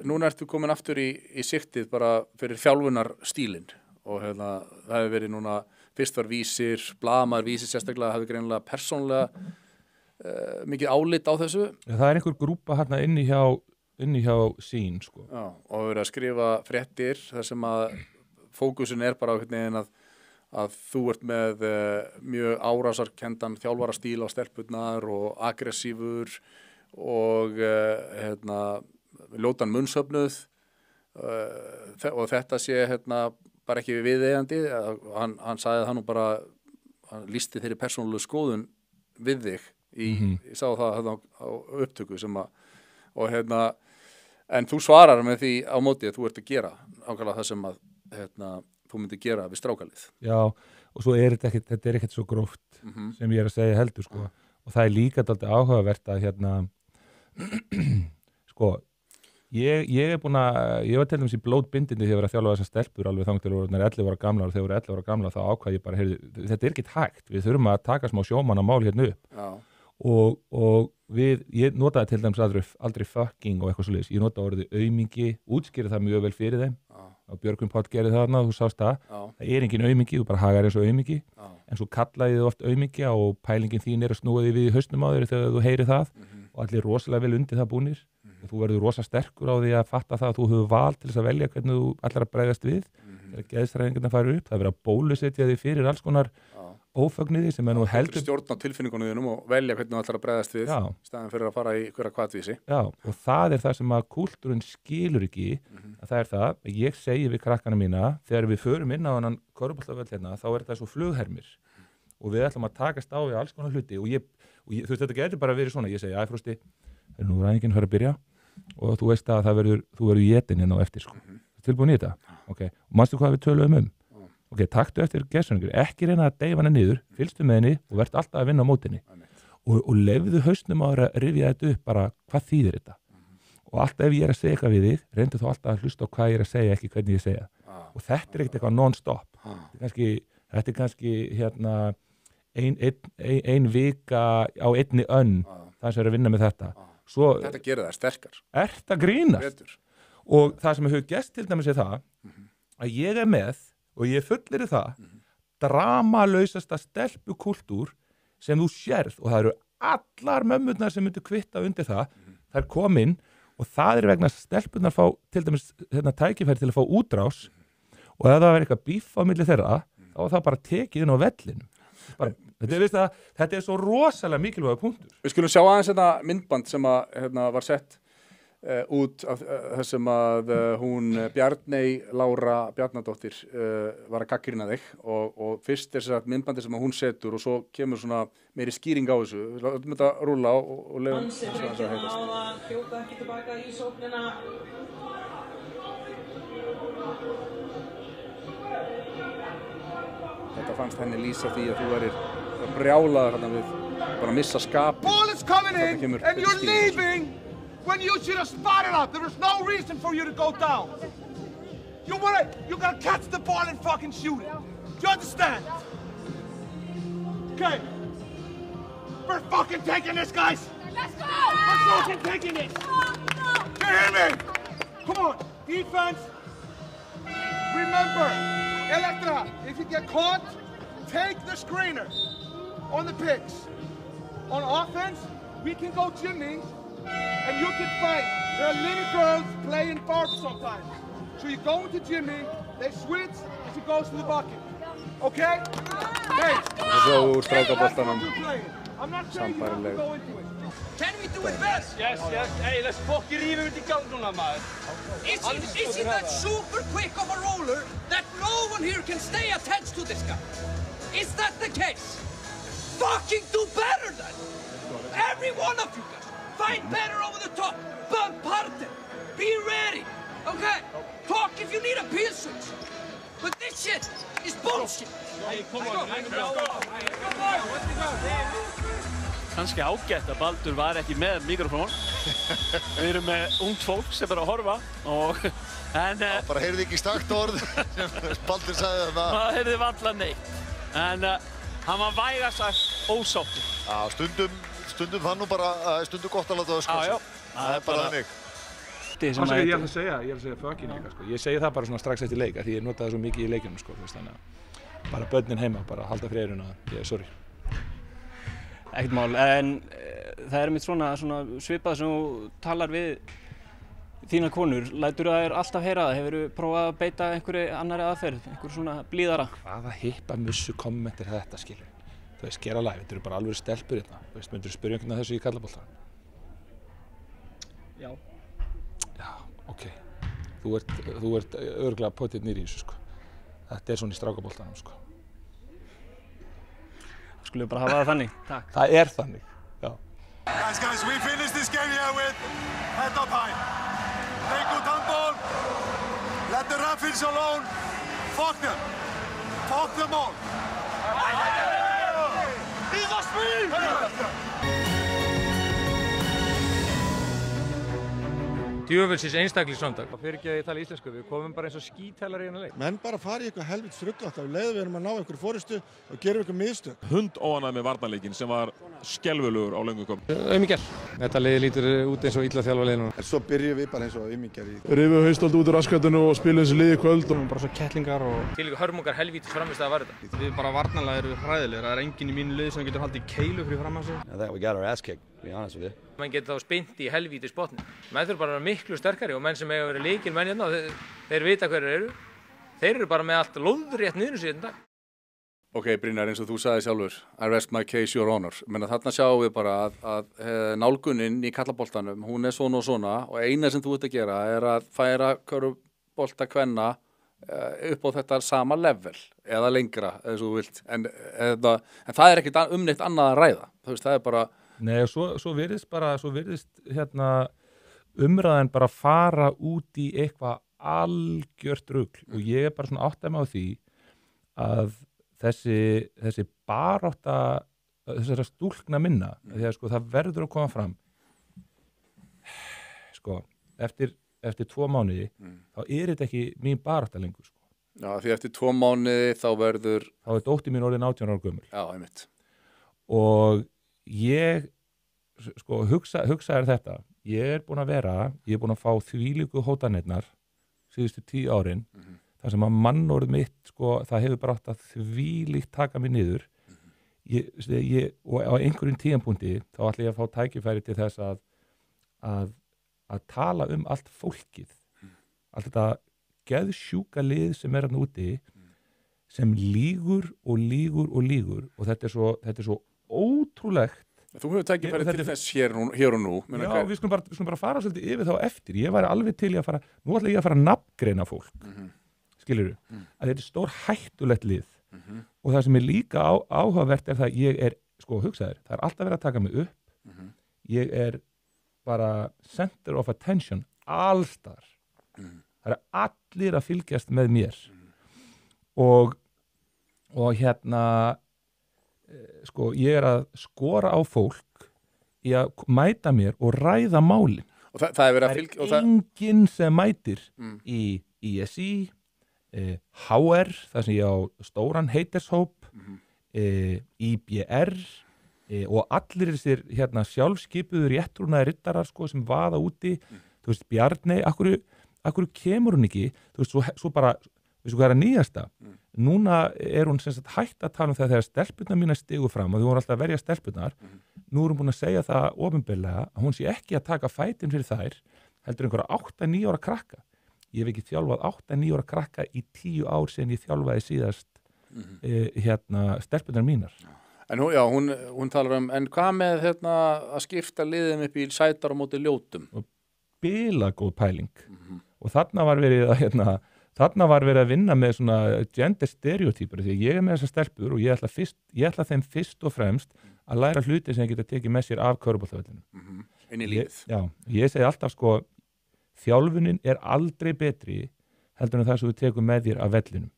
núna ertu komin aftur í siktið bara fyrir þjálfunarstílinn og það hefur verið núna, fyrst var Vísir, blaðamaður Vísir sérstaklega, hefur greinilega persónlega mikið álit á þessu. Já, það er einhver grúpa hérna inni hjá sín, sko. Já, og verið að skrifa fréttir þar sem að fókusin er bara á hvernig að þú ert með mjög árásarkendan þjálfarastíl á stelpurnar og aggressífur og ljótan munnsöfnuð og þetta sé bara ekki viðeigandi hann sagði það nú bara hann lýsti þeirri persónulegu skoðun við þig ég sá það á upptöku sem að en þú svarar með því á móti að þú ert að gera ákvæmlega það sem að þú myndir gera við strákalið. Já, og svo er þetta er ekkert svo gróft sem ég er að segja heldur sko og það er líka dálítið áhugavert að sko, ég var til dæmis í blótbindindi þegar ég var að þjálfa þessar stelpur alveg þangað til voru 11 ára gamlar og þegar voru 11 ára gamlar þá ákvað ég bara, heyrðu, þetta er ekki hægt, við þurfum að taka smá sjómannamál hérna upp. Já. Og ég notaði til dæmis aldrei fucking og eitthvað svoleiðis, ég notaði orðið aumingi, útskýrði það mjög vel fyrir þeim og Björgvin Páll gerði það þarna, þú sást það er engin aumingi, þú bara hagar eins og aumingi en svo kallaði þið oft aumingja og pælingin þín að snúa þig við í hausnum á þér þegar þú heyrir það og allir rosalega vel undir það búnir og þú verður rosa sterkur á því að fatta það að þú hefur val til þess að velja hvernig þú ætlar að bregðast við þegar geðshræringarnar fara upp, það er verið að bólusetja þig fyrir alls konar ófögniði sem er nú heldur stjórn á tilfinningunum þínum og velja hvernig þú ætlar að bregðast við í staðinn fyrir að fara í hverja hvatvísi. Já, og það er það sem að kúltúrinn skilur ekki að það er það að ég segi við krakkana mína þegar við förum inn á þennan körfuboltavöll hérna þá er þetta svo flughermir og við ætlum að takast á við alls konar hluti og þú veist þetta getur bara verið svona, ég segi Frosti, nú er ræðingin fara að byrja og þú veist að þú verður étin hérna á eftir sko. Tilbúin í þetta? Ok, og manstu hvað við töluðum Ok, taktu eftir geðshræringur, ekki reyna að deyfa hana niður, fylgstu með henni og verð alltaf að vinna á mótinni og lefðu hausnum á að rifja þetta upp bara hvað þýðir þetta og alltaf ef ég er að segja eitthvað við þig, reyndu þá alltaf að hlusta á hvað ég er að segja, ekki hvernig ég segja og þetta er ekkert eitthvað non-stop þetta er kannski hérna ein vika á einni önn það sem er að vinna með þetta Svo, þetta gerir það sterkar ert að grínast og það sem hefur gest til dæmis er það að ég er með og ég fullir það dramalausasta stelpukúltúr sem þú sérð og það eru allar mömmurnar sem myndu kvitta undir það þær kom inn og það er vegna að stelpurnar fá til dæmis tækifæri til að fá útrás og ef það verður eitthvað bíf á milli þeirra þá er það bara tekið inn á vellinum þetta er svo rosalega mikilvæga punktur. Við skulum sjá aðeins þetta myndband sem að var sett út af þessum að hún Bjarney Lára Bjarnadóttir var að gagnrýna þig og fyrst er þess að myndbandi sem að hún setur og svo kemur svona meiri skýring á þessu. Við látum þetta rúlla og lefum þess að heitast. Að hljóta ekki tilbaka í sóknina. Þetta fannst henni lýsa því að þú værir brjálaður hérna við bara að missa skapið. Ball is coming in and you're leaving. When you should have spotted up, there was no reason for you to go down. You gotta catch the ball and fucking shoot it. Do you understand? Okay. We're fucking taking this, guys. Let's go! We're fucking taking this. No! Do you hear me? Come on, defense. Remember, Elektra, if you get caught, take the screener on the picks. On offense, we can go Jimmy. And you can fight. There are little girls playing Barb sometimes. So you go into Jimmy, they switch, and she goes to the bucket. Okay? Hey! Svo úr strákaboltanum. I'm not saying you have to go into it. Can we do it best? Yes. Hey, let's fucking rífa út í gang núna, maður. Is he that super quick of a roller that no one here can stay attached to this guy? Is that the case? Fucking do better then! Every one of you guys! Fight better over the top! Bump harder! Be ready! Okay? Talk if you need a peel switch! But this shit is bullshit! Hey, come on, let's go! Kannski ágætt að Baldur var ekki með mikrofón. Við erum með ungt fólk sem er að horfa og bara heyrði ekki stakt orð sem Baldur sagði það. Það heyrði varla neitt. En hann var vægast sagt ósáttur. Já, stundum það nú bara, stundum gott að láta það sko. Já. Það er bara þannig. Ég ætla að segja fucking líka sko. Ég segi það bara svona strax eftir leik því ég notaði það svo mikið í leikjunum sko. Þannig að bara börnin heima, bara halda friðurinn að sorry. Ekkert mál, en það er mitt svona svipað sem þú talar við þínar konur. Lætur þær alltaf heyra það? Hefurðu prófað að beita einhverju annarri aðferð, einhverju svona blíðara? Hvaða hippamussu komment er þetta, skilur? Það er skera live, þetta eru bara alveg stelpur hérna. Þú veist, myndirðu spyrja einhvern veginn þessu í karlabolta? Já. Já, ok. Þú ert örugglega potið niður í þessu, sko. Þetta er svona í strákaboltanum, sko. Skulum bara hafa það þannig. Takk. Það er þannig, já. Guys, we finished this game here with head up high. Play good handball. Let the referees alone. Fuck them. Fuck them all. He lost me! djöfulsins einstaklingsvondag. Það fyrir ekki að ég tala íslensku, við komum bara eins og skítælar í hennar leik. Menn bara fara í eitthvað helvits rugl alltaf, leiðum við erum að ná einhverju forystu og gerum eitthvað mistök. Hundóanægð með varnarleikinn sem var skelfilegur á löngu kom. Aumingjar. Þetta liði lítur út eins og illa þjálfa liðinu. En svo byrjum við bara eins og aumingjar í. Rifum haustaldi út úr raskatinu og spilum þessi liði kvöld. Bara svo kettlingar og til ykkur hörmungar helvítis framist að var þetta. Við bara varnarlega erum hræðilegir. Það er enginn í mínu liði sem getur haldið keilu fyrir fram að sig. I think we got our ass kicked, to be honest with you. Man getur þá spint í helvítis botni. Menn þurfa bara að vera miklu sterkari og menn sem eiga verið lykilmenn hérna, þeir vita hverjir eru. Þeir eru bara með allt lóðrétt niður sér í dag. Ok, Brynjar, eins og þú sagði sjálfur, I rest my case, your honor. Menna þarna sjáum við bara að nálgunin í kallaboltanum, hún er svona og svona og eina sem þú ert að gera er að færa körfubolta kvenna upp á þetta sama level eða lengra, eða svo þú vilt. En það er ekkert neitt annað að ræða. Þú veist, það er bara... Nei, og svo virðist hérna umræðan bara fara út í eitthvað algjört rugl og ég er bara svona áttað mig á því að þessi barátta þessara stúlkna minna því að sko það verður að koma fram sko eftir 2 mánuði þá er þetta ekki mín barátta lengur sko. Já, því eftir 2 mánuði þá er dóttir mín orðin 18 ára gömul. Já, einmitt. Og ég sko hugsaði þetta, ég er búin að fá þvílíku hótanirnar síðustu 10 árin þar sem að mannorð mitt sko, það hefur bara átt að þvílíkt taka mig niður og á einhverjum tíðanpunkti þá ætla ég að fá tækifæri til þess að tala um allt fólkið allt þetta geðsjúka lið sem er þarna úti sem lýgur og þetta er svo ótrúlegt. Þú hefur tækifæri til þess hér og nú. Já, við skulum bara fara svolítið yfir þá eftir. Ég væri alveg til að fara, nú ætla ég að fara að nafngreina fólk. Skilurðu? Að þetta er stór hættulegt lið. Og það sem er líka áhugavert er það að ég er, sko, hugsaður, það er alltaf verið að taka mig upp. Ég er bara center of attention allstar. Það er allir að fylgjast með mér. Og hérna sko, ég er að skora á fólk í að mæta mér og ræða málin. Og það er enginn sem mætir í ISI, HR, það sem ég á stóran heitershóp, IBR og allir þessir hérna, sjálfskipuðu réttrúnaði rittarar sko, sem vaða úti. Þú veist, Bjarni, akkur kemur hún ekki? Þú veist, svo bara, veistu hvað er að nýjasta? Núna er hún sem sagt hægt að tala um það þegar stelpurnar mínar stigu fram og því voru alltaf að verja stelpurnar. Nú er hún búin að segja það opinberlega að hún sé ekki að taka fætin fyrir þær, heldur einhverja 8-9 ára krakka. Ég hef ekki þjálfað 8-9 ára krakka í 10 ár sem ég þjálfaði síðast stelpurnar mínar. En hún talar um, en hvað með að skipta liðum upp í sætar á móti ljótum? Bilagóð pæling. Og þarna var verið að vinna með svona gender stereotypur því ég er með þessar stelpur og ég ætla þeim fyrst og fremst að læra hluti sem geta tekið með sér af körfuboltavellinum. Inn í lífið. Já, ég segi alltaf sko þjálfunin er aldrei betri heldur en það sem þú tekur með þér af vellinum.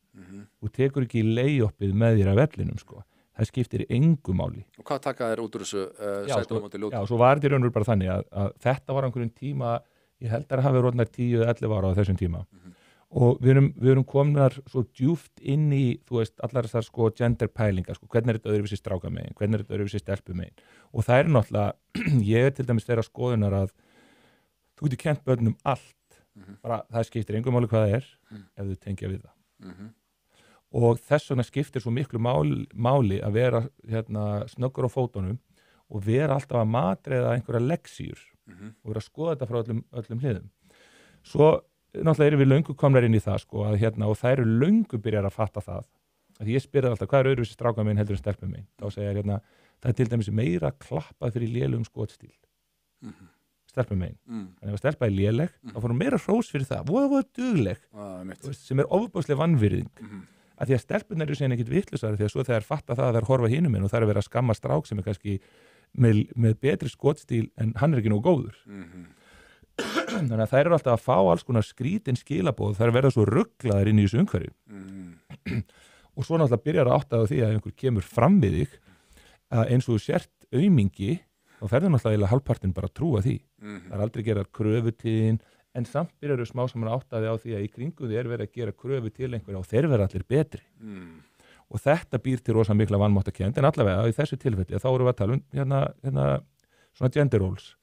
Þú tekur ekki lay-upið með þér af vellinum sko. Það skiptir engu máli. Og hvað taka þér út úr þessu sætum á móti ljótum? Já, svo var þetta í raun og bara þannig að þetta var einhverjum tíma, ég held að hafa verið 10-11 ára á þessum tíma. Og við erum komnar svo djúft inn í, þú veist, allar þessar sko gender pælingar, sko, hvernig er þetta öðruvísi stráka megin, hvernig er þetta öðruvísi stelpu megin. Og það er náttúrulega, ég er til dæmis þeirra skoðunar að þú getur kennt börnum allt, bara það skiptir engum máli hvað það er, ef þú tengja við það. Og þess vegna skiptir svo miklu máli að vera snöggur á fótunum og vera alltaf að matreiða einhverja leksíur og vera að skoða þetta frá öllum hliðum. Svo náttúrulega erum við löngu komnar inn í það sko, og það eru löngu byrjar að fatta það að ég spyrði alltaf hvað er öðruvísi stráka megin heldur en stelpu megin. Þá segja það er til dæmis meira klappað fyrir lélugum skotstíl stelpu megin. En ef stelpa er léleg þá får hún meira hrós fyrir það voða dugleg sem er ofboðsleg vanvirðing að því að stelpunar eru síðan ekkit vitlausar því að svo þegar fatta það að þær horfa hinum og það er að vera að skamma strák sem er kannski með betri skotstíl en hann er ekki nógu góður. Þannig að þær eru alltaf að fá alls konar skrítin skilaboð, þær verða svo rugglaðar inn í þessu umhverfi. Og svo náttúrulega byrjar að átta á því að einhver kemur fram við þig að eins og þú sért aumingi, þá ferður náttúrulega hálfpartinn bara að trúa því. Það er aldrei gerað kröfu til þín, en samt byrjar smá saman áttaði á því að í kringum þið verið að gera kröfu til einhverja og þeir verða allir betri og þetta býr til rosa mikla vanmáttakend en allavega í þessu tilfelli þá erum við að tala hérna svona gender roles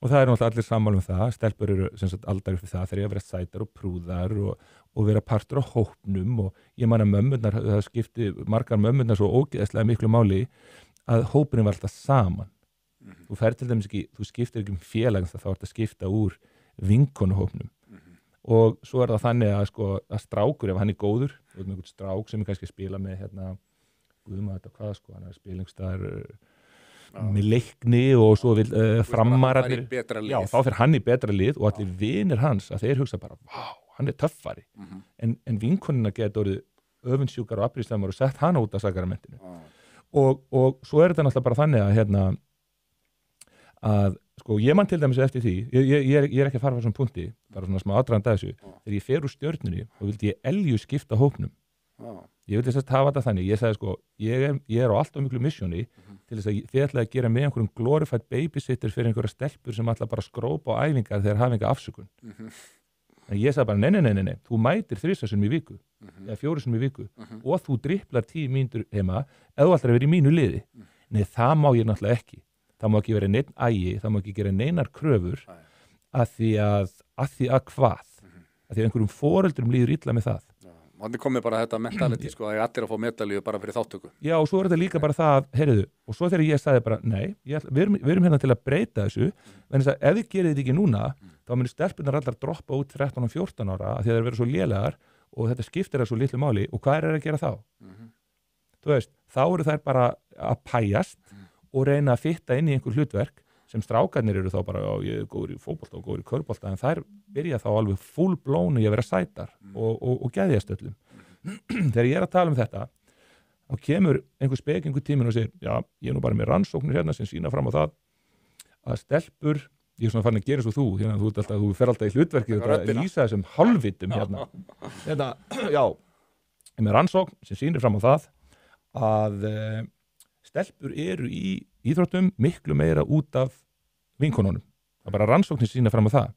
og það náttúrulega allir sammála það, stelpur eru sem sagt aldar upp við það þegar ég að vera sætar og prúðar og vera partur á hópnum og ég man að mömmurnar, það skipti margar mömmurnar svo ógeðslega miklu máli að hópurinn var alltaf saman þú fer til dæmis ekki, þú skiptir ekki félag þá ert að skipta úr vinkonuhópnum og svo það þannig að sko að strákur ef hann góður, þú veit með einhvern strák sem ég kannski spila með hérna, guðma þetta hvað sko, hann spilingstaðar með leikni og svo vil framararnir, já þá fyrir hann í betra lið og allir vinir hans að þeir hugsa bara, vá, hann töffari en vinkonuna getur orðið öfundsjúkar og afbrýðslemar og sett hana út af sakramentinu og svo þetta náttúrulega bara þannig að hérna að sko ég man til dæmis eftir því ég er ekki að fara á þessum punkti bara svona smá aðdraganda þessu þegar ég fer úr Stjörnunni og vildi ég Elju skipta hópnum ég vildi þess að hafa þetta þannig ég sagði sko ég er á allt of miklu missjóni til þess að þið ætlaði að gera með einhverjum glorified babysitter fyrir einhverja stelpur sem ætla bara að skrópa á æfingar þegar hafa enga afsökun en ég sagði bara nei þú mætir 3 sinnum í viku eða 4 sinnum í viku og þú dripplar 10 mínútur heima eða þú ætlar að vera í mínu liði nei það má ég náttúrulega ekki það má ekki vera neinn ægi, það má ekki gera neinar kröfur að því að hvað að því að einhverjum foreldrum líður illa með það Þannig komið bara þetta mentality sko að allir að fá medalíu bara fyrir þáttöku. Já og svo þetta líka bara það, heyrðu, og svo þegar ég sagði bara nei, við erum hérna til að breyta þessu en þess að ef þið gerir þetta ekki núna þá munir stelpunar allar droppa út 13 og 14 ára að því að þeir verða svo lélegar og þetta skiptir það svo litlu máli og hvað er að gera þá? Þú veist, þá eru þær bara að pæjast og reyna að fitta inn í einhver hlutverk sem strákarnir eru þá bara, ég er góður í fótbolta og góður í körbolta, en þær byrja þá alveg full blown í að vera sætar og geðjast öllum. Þegar ég er að tala um þetta, þá kemur einhver spekingu tíminn og segir, já, ég er nú bara með rannsóknir hérna sem sína fram á það að stelpur, ég er svona farin að gera svo þú, hérna, þú fer alltaf í hlutverkið og lýsa þessum hálfvitum hérna. Já, ég er með rannsókn sem sýnir fram á það að stelpur eru í íþróttum miklu meira út af vinkonunum. Það er bara rannsóknir sína fram á það.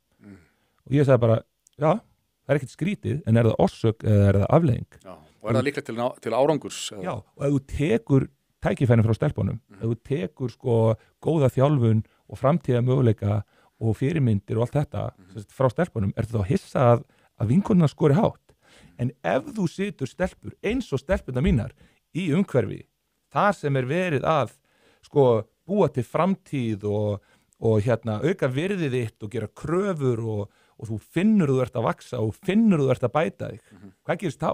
Og ég sagði bara, já, það er ekkert skrítið, en er það orsök eða er það afleiðing? Já, og er það líklega til árangurs? Já, og ef þú tekur tækifærin frá stelpunum, ef þú tekur sko góða þjálfun og framtíða möguleika og fyrirmyndir og allt þetta frá stelpunum, ertu þá hissa að vinkonuna skori hátt. En ef þú situr stelpur eins og stelpuna mínar í umhverfi, þar sem er verið að sko búa til framtíð og hérna auka virðið þitt og gera kröfur og þú finnur þú ert að vaksa og finnur þú ert að bæta þig. Hvað gerist þá?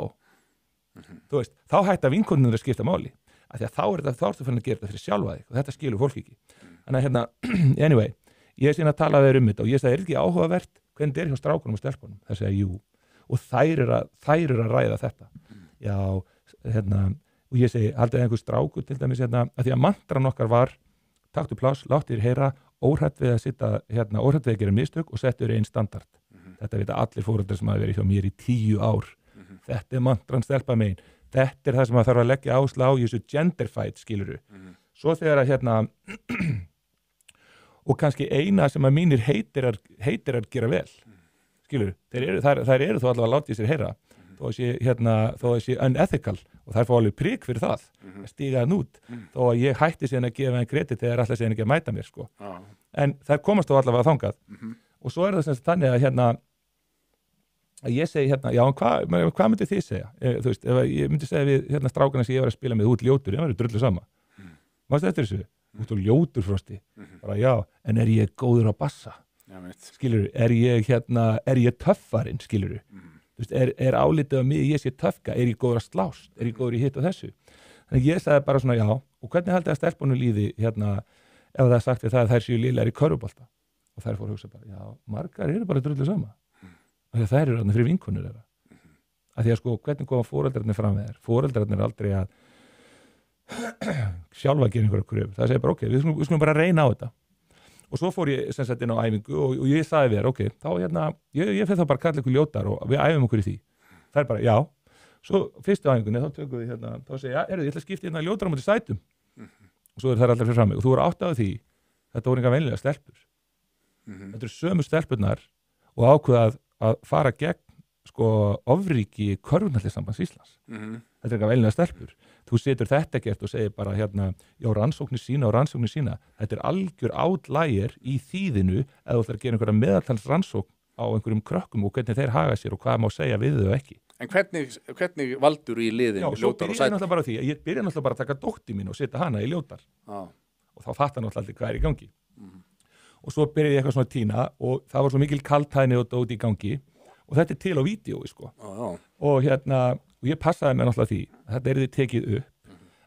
Þú veist, þá hætta vinkonunum að skipta máli. Af því að þá ertu fann að gera þetta fyrir sjálfa þig og þetta skilur fólk ekki. Þannig að hérna, anyway, ég er síðan að tala þeir þetta og ég sagði, er ekki áhugavert hvernig þetta er hjá strákunum og stelpunum? Það segja, jú. Og þær eru að ræða þetta. Já, hérna, og ég segi, haldið einhver strákur til dæmis hérna, að því að mantran okkar var taktu pláss, láttu þér heyra óhrætt við að sitta, hérna, óhrætt við að gera mistök og settu þér einn standard. Þetta vita allir foreldrar sem hafa verið hjá mér í 10 ár. Þetta er mantran stelpa megin. Þetta er það sem maður þarf að leggja áherslu á í þessu gender fight, skiluru. Svo þegar að hérna og kannski eina sem að mínir heitir að gera vel. Skiluru, þær eru þó allavega að láta í sér heyra. Þó að sé unethical og þær fá alveg prik fyrir það að stíga það út þó að ég hætti síðan að gefa henn kredit þegar alltaf síðan ekki að mæta mér sko. En þær komast þó allavega þangað og svo er það sem þannig að hérna að ég segi hérna, já, hvað myndi þið segja? Þú veist, ef ég myndi segja við hérna strákana sem ég var að spila með út ljótur, ég var drullu sama. Mástu eftir þessu? Út og ljótur frosti. Bara já, en er ég góður á bassa? Skilurðu, er ég töffarinn, skilurðu? Þú veist, er álitið á mig, ég sé töfka, er ég góður að slást? Er ég góður í hitt og þessu? Þannig ég sagði bara svona já, og hvernig haldið að stelpunum líði hérna, ef það er sagt við það að þær séu lélegar í körfubolta? Og þær fór að hugsa bara, já, margar eru bara drullu sama. Af því að þær eru þarna fyrir vinkonur þeirra. Af því að sko, hvernig koma foreldrarnir fram með þér? Foreldrarnir er aldrei að sjálfa að gera einhverja kröfu. Það segir bara, ok, við skulum bara reyna á þetta. Og svo fór ég sem sagt inn á æfingu og ég sagði við þér, ok, þá hérna, ég fyrir þá bara að kalla ykkur ljótar og við æfum okkur í því. Það er bara, já. Svo fyrstu æfingunni, þá tökum við hérna, þá segja, já, ég ætla að skipta hérna ljótar á móti sætum. Og svo er það allir fyrir fram mig. Og þú voru átt af því, þetta voru enga venjulega stelpur. Þetta eru sömu stelpurnar og ákveða að fara gegn sko ofríki körfuknattleikssambands Íslands. Þetta er eitthvað velnilega stelpur. Þú setur þetta gert og segir bara hérna, já, rannsóknir sína. Þetta er algjör outlier í þýðinu ef þú ætlar að gera einhverja meðaltals rannsókn á einhverjum krökkum og hvernig þeir haga sér og hvað má segja við þau ekki. En hvernig valdur í liðin Ljótar og Sætar? Já, svo byrja ég náttúrulega bara því. Ég byrja náttúrulega bara að taka dóttir mín og setja hana í Ljótar. Og þá fattar náttúrulega aldrei hvað er í gangi. Og svo byrja ég eitthvað svona tína og það var svo mikil kaltæðni og dót í gangi og þetta er til á vídeói sko. Og hérna, og ég passaði mér náttúrulega því að þetta þið tekið upp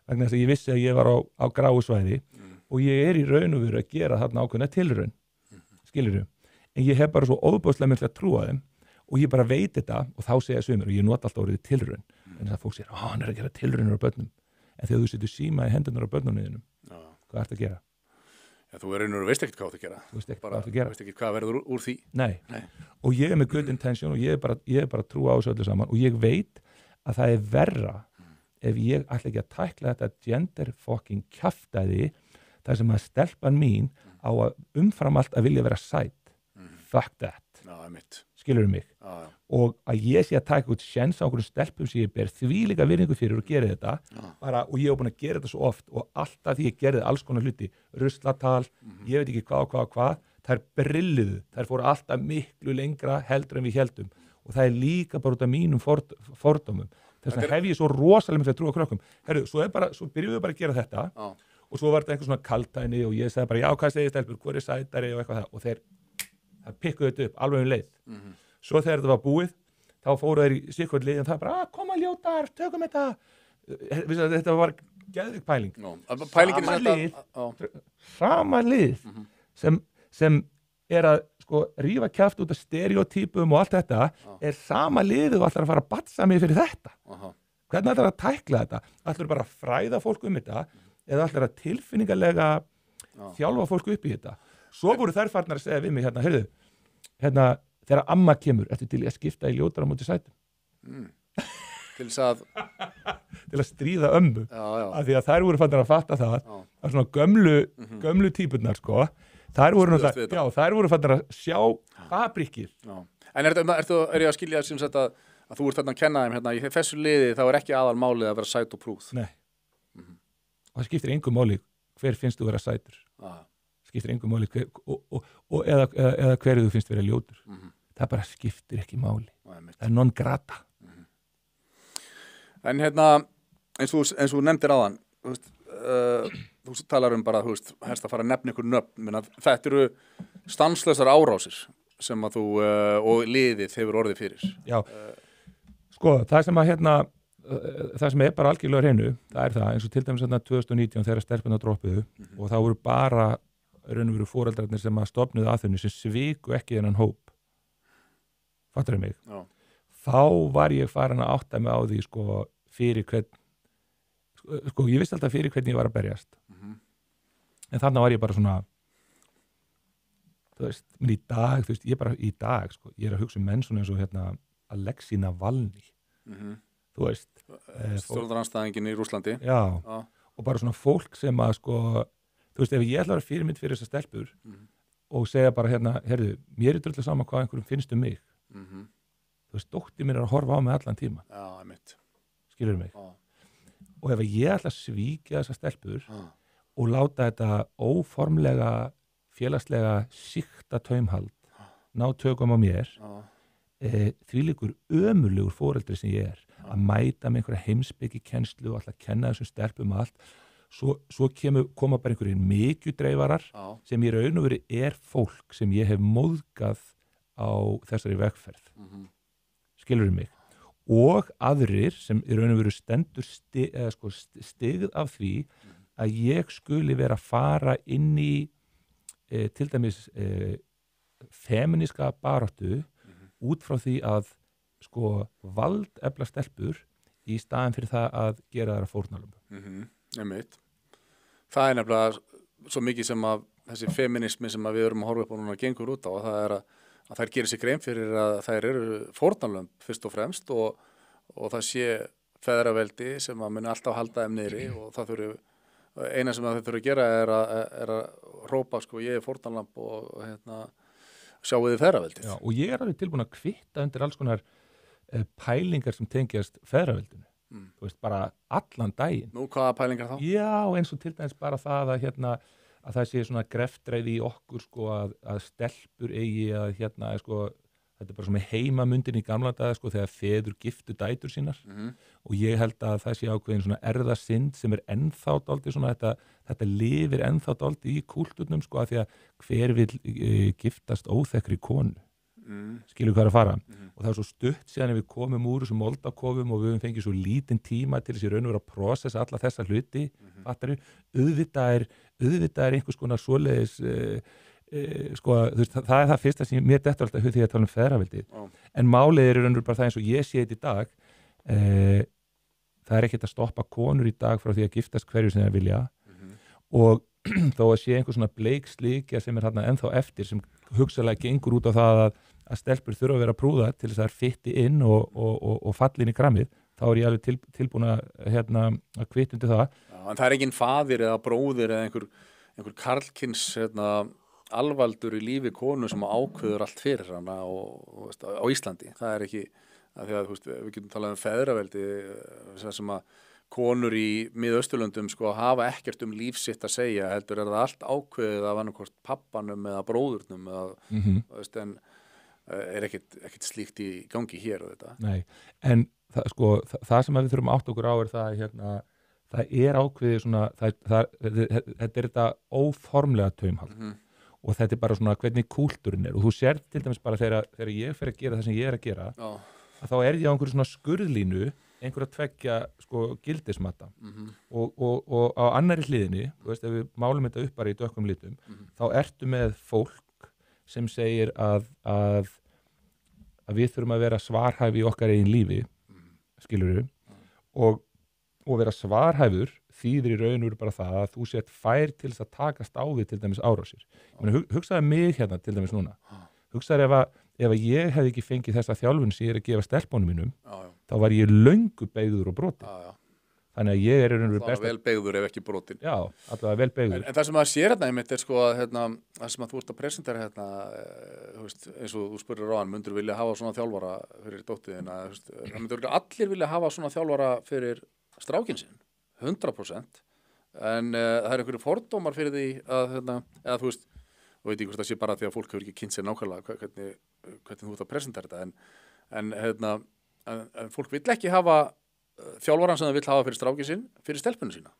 vegna þess að ég vissi að ég var á gráu svæði og ég í raun og veru að gera þarna ákveðna tilraun, skilurðu. En ég hef bara svo óbúðslega mikla trú á þeim og ég bara veit þetta og þá segja sumir og ég nota alltaf orðið tilraun en það fólk segir, hann er að gera tilraunir á börnum en þegar þú setur síma í hendunar á börnunum þínum, hvað ertu að gera? Ja, þú veist ekkert hvað þú gera. Þú veist ekkert hvað verður úr því. Nei. Og ég er með good intention og ég er bara trú á þessu öllu saman og ég veit að það er verra ef ég ætla ekki að tækla þetta gender fucking kjaftæði þar sem að stelpan mín á að umfram allt að vilja vera sæt. Fuck that. Skilurðu mig? Og að ég sé að taka út sjens á einhverjum stelpum sem ég ber þvílíka virðingu fyrir og geri þetta bara, og ég hef búin að gera þetta svo oft og alltaf því ég gerði alls konar hluti ruslatal, ég veit ekki hvað þær brilluðu, þær fóru alltaf miklu lengra heldur en við heldum og það er líka bara út af mínum fordómum. Þess vegna hef ég svo rosalega mikla trú á krökkum. Herru, svo byrjuðu bara að gera þetta og svo var þetta einhver svona kaltæni og ég sagði bara, já, hvað segir stelpur, hvor er sætari og eitthvað það og þeir pikkuðu þetta upp alveg leið. Svo þegar þetta var búið, þá fóru þeir í sikkvöld lið en það bara, koma Ljótar, tökum þetta. Þetta var geðvik pæling. Sama lið sem er að sko rífa kjaft út af stereotypum og allt þetta er sama liðu og ætlar að fara að batsa mig fyrir þetta. Hvernig ætlar að tækla þetta? Ætlar bara að fræða fólk þetta eða ætlar að tilfinningalega þjálfa fólk upp í þetta? Svo voru þær farnar að segja við mig heyrðu, þegar amma kemur, ertu til að skipta í Ljótar á móti Sætum? Til þess til að stríða ömmu. Af því að þær voru farnar að fatta það að svona gömlu típurnar sko, þær voru farnar að sjá fabrikkið. En er ég að skilja sem sagt að þú ert þarna að kenna þeim í þessu liði, þá er ekki aðal málið að vera sæt og prúð? Nei. Og það skiptir engu máli hver finnst þú vera sætur. Skiptir engu máli eða hverju þú finnst vera ljótur. Það bara skiptir ekki máli. Það er non grata. En eins og nefndir áðan, þú talar bara, helst að fara að nefna ykkur nöfn, þetta eru stanslausar árásir sem að þú og liðið hefur orðið fyrir. Já, sko, það sem er bara algjörlega hreinu, það er það, eins og til dæmis 2019 þegar stelpuna droppuðu og þá voru bara raunveru foreldrarnir sem að stofnuðu að þennu sem sviku ekki þennan hóp. Fattar þau mig? Já. Þá var ég farin að átta mig á því fyrir hvern ég vissi alltaf fyrir hvernig ég var að berjast en þannig var ég bara svona þú veist, menn í dag ég er að hugsa menn svona eins og Alexei Navalny þú veist stjórnaranstæðingin í Rússlandi og bara svona fólk sem að þú veist, ef ég ætla að vera fyrirmynd fyrir þessar stelpur og segja bara herðu, mér er drullu sama hvað einhverjum finnst mig þú veist, dóttir mér er að horfa á mig allan tíma skilur mig og ef ég ætla að svíkja þessar stelpur og láta þetta óformlega félagslega sýkta taumhald ná tökum á mér þvílíkur ömurlegur foreldri sem ég er að mæta með einhverja heimspekikennslu og alltaf kenna þessum stelpum allt svo koma bara einhverjir mykjudreifarar sem í raun og veru er fólk sem ég hef móðgað á þessari vegferð skilur mig og aðrir sem í raun og veru stendur stigð af því að ég skuli vera að fara inn í til dæmis femíníska baráttu út frá því að valdefla stelpur í staðin fyrir það að gera þær að fórnarlömbu. Það er nefnilega svo mikið sem að þessi feminismi sem að við erum að horfa upp á núna gengur út á og það er að þær gerir sig grein fyrir að þær eru fórnarlömb fyrst og fremst og það sé feðraveldi sem að muni alltaf halda þeim niðri og það eina sem þau þurfa að gera er að hrópa ég er fórnarlömb og sjáu þið feðraveldið. Já, og ég alveg tilbúin að kvitta undir alls konar pælingar sem tengjast feðraveldinu. Þú veist, bara allan daginn. Nú, hvaða pælingar þá? Já, eins og til dæmis bara það að að það sé svona greftræði í okkur sko að stelpur eigi að sko, þetta er bara svona heimamundin í gamla daga sko þegar feður giftu dætur sínar og ég held að það sé ákveðin svona erðasind sem ennþá dálítið svona þetta lifir ennþá dálítið í kúlturnum sko að því að hver vill giftast óþekkri konu. Skilur hvað að fara og það er svo stutt síðan ef við komum úr þessum moldakofum og við höfum fengið svo lítinn tíma til þess í raun og vera að processa alla þessa hluti auðvitað er einhvers konar svoleiðis sko, þú veist, það er það fyrsta sem mér dettur alltaf því að tala feðraveldið en málið er raun og bara það eins og ég sé þetta í dag það er ekkert að stoppa konur í dag frá því að giftast hverju sem þeir vilja og þó að sé einhver svona bleik slíkja sem er þarna ennþá eftir sem hugsalega gengur út á það að stelpur þurfa að vera prúða til þess að það er fitti inn og falli inn í krammið, þá er ég alveg tilbúin að kvita undir það. Já, en það er engin faðir eða bróðir eða einhver karlkyns alvaldur í lífi konu sem ákveður allt fyrir hana á Íslandi. Það er ekki, að því að við getum talað feðraveldi sem að konur í Mið-Austurlöndum sko hafa ekkert líf sitt að segja, heldur það allt ákveðið af annarkvort pappanum eða bróðurnum eða en er ekkert slíkt í gangi hér og þetta. Nei, en það sem við þurfum átt okkur á er það það er ákveðið svona þetta er þetta óformlega taumhald og þetta er bara svona hvernig kúltúrin er og þú sér til dæmis bara þegar ég fer að gera það sem ég er að gera að þá er ég á einhverju svona skurðlínu einhverja tveggja sko gildismatta og á annari hliðinni þú veist, ef við málum þetta upp bara í dökkum litum þá ertu með fólk sem segir að við þurfum að vera svarhæfi í okkar eigin lífi skilurðu og vera svarhæfur þýðir í raun og veru bara það að þú sett fær til þess að takast á við til dæmis árásir. Hugsaði mig hérna til dæmis núna hugsaði ef ég hefði ekki fengið þessa þjálfun sem ég er að gefa stelpunum mínum þá var ég löngu beygður og brotin. Þannig að ég er það vel beygður ef ekki brotin. Já, allavega vel beygður. En það sem að sér hérna einmitt er sko að það sem að þú ert að presentera eins og þú spurður á hann, myndur vilja hafa svona þjálfara fyrir dóttiðina, það myndur allir vilja hafa svona þjálfara fyrir strákinn sinn, 100%, en það er einhverju fordómar fyrir því að eða þú veist, og veit ég hvort það sé bara því að fólk hefur ekki kynnt sér nákvæmlega hvernig þú ert að presentera þetta, en fólk vill ekki hafa þjálfaran sem það vill hafa fyrir strákinn sinn, fyrir stelpunum sína.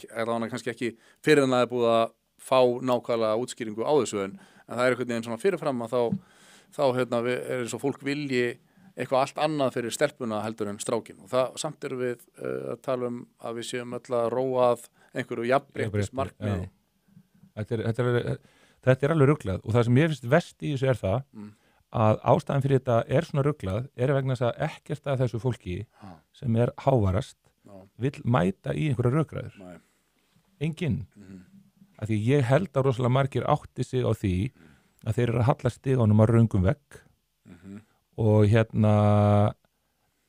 Það er kannski ekki fyrir en það er búið að fá nákvæmlega útskýringu á þessu, en það er einhvern veginn svona fyrirfram að þá er eins og fólk vilji eitthvað allt annað fyrir stelpuna heldur en strákinn. Og það samt erum við að tala að við séum öll að róa að einhverju jafnréttismarkmiði. Þetta er alveg ruglað og það sem ég finnst verst í þessu er það að ástæðan fyrir þetta er svona ruglað er vegna þess að ekkert af þessu fólki sem er hávarast vill mæta í einhverja rökræður. Enginn. Af því ég held að rosalega margir átti sig á því að þeir eru að halla stigunum á röngum vegg og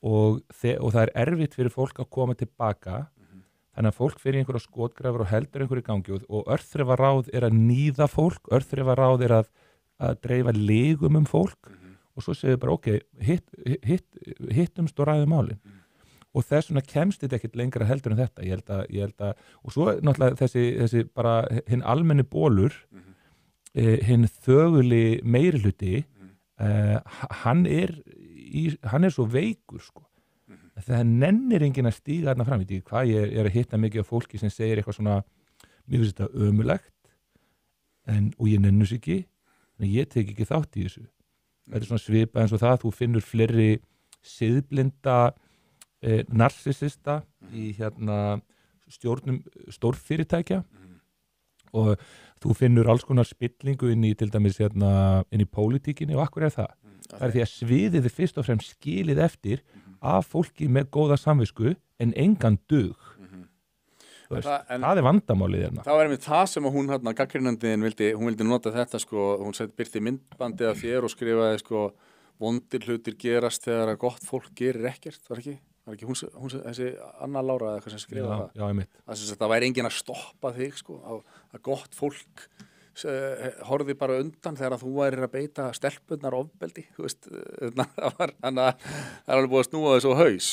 og það er erfitt fyrir fólk að koma tilbaka þannig að fólk fyrir einhverja skotgrafur og heldur einhverju gangi og örþrifaráð er að níða fólk, örþrifaráð er að dreifa legum fólk og svo segir bara ok, hittumst og ræðum málin og þess vegna kemst þetta ekkert lengra heldur en þetta ég held að og svo náttúrulega þessi bara hinn almenni bólur hinn þöguli meirihluti hann er svo veikur sko það nennir enginn að stíga þarna fram í hvað ég er að hitta mikið af fólki sem segir eitthvað svona mér finnst þetta ömurlegt og ég nennus ekki en ég tek ekki þátt í þessu þetta er svona svipað eins og það þú finnur fleiri siðblinda narsissista í stjórnum stórfyrirtækja og þú finnur alls konar spillingu inn í til dæmis inn í pólitíkinni og akkur er það það er því að sviðið er fyrst og fremst skilið eftir af fólki með góða samvisku en engan dug það er vandamálið hérna. Það var einmitt það sem hún gagnrýnandinn vildi nota þetta sko, hún birti myndbandi af þér og skrifaði sko vondir hlutir gerast þegar að gott fólk gerir ekkert, var ekki hún þessi Anna Lára eða eitthvað sem skrifaði það það væri enginn að stoppa þig sko, að gott fólk horfði bara undan þegar þú værir að beita stelpunnar ofbeldi, þú veist, þannig að það alveg búið að snúa þessu á haus.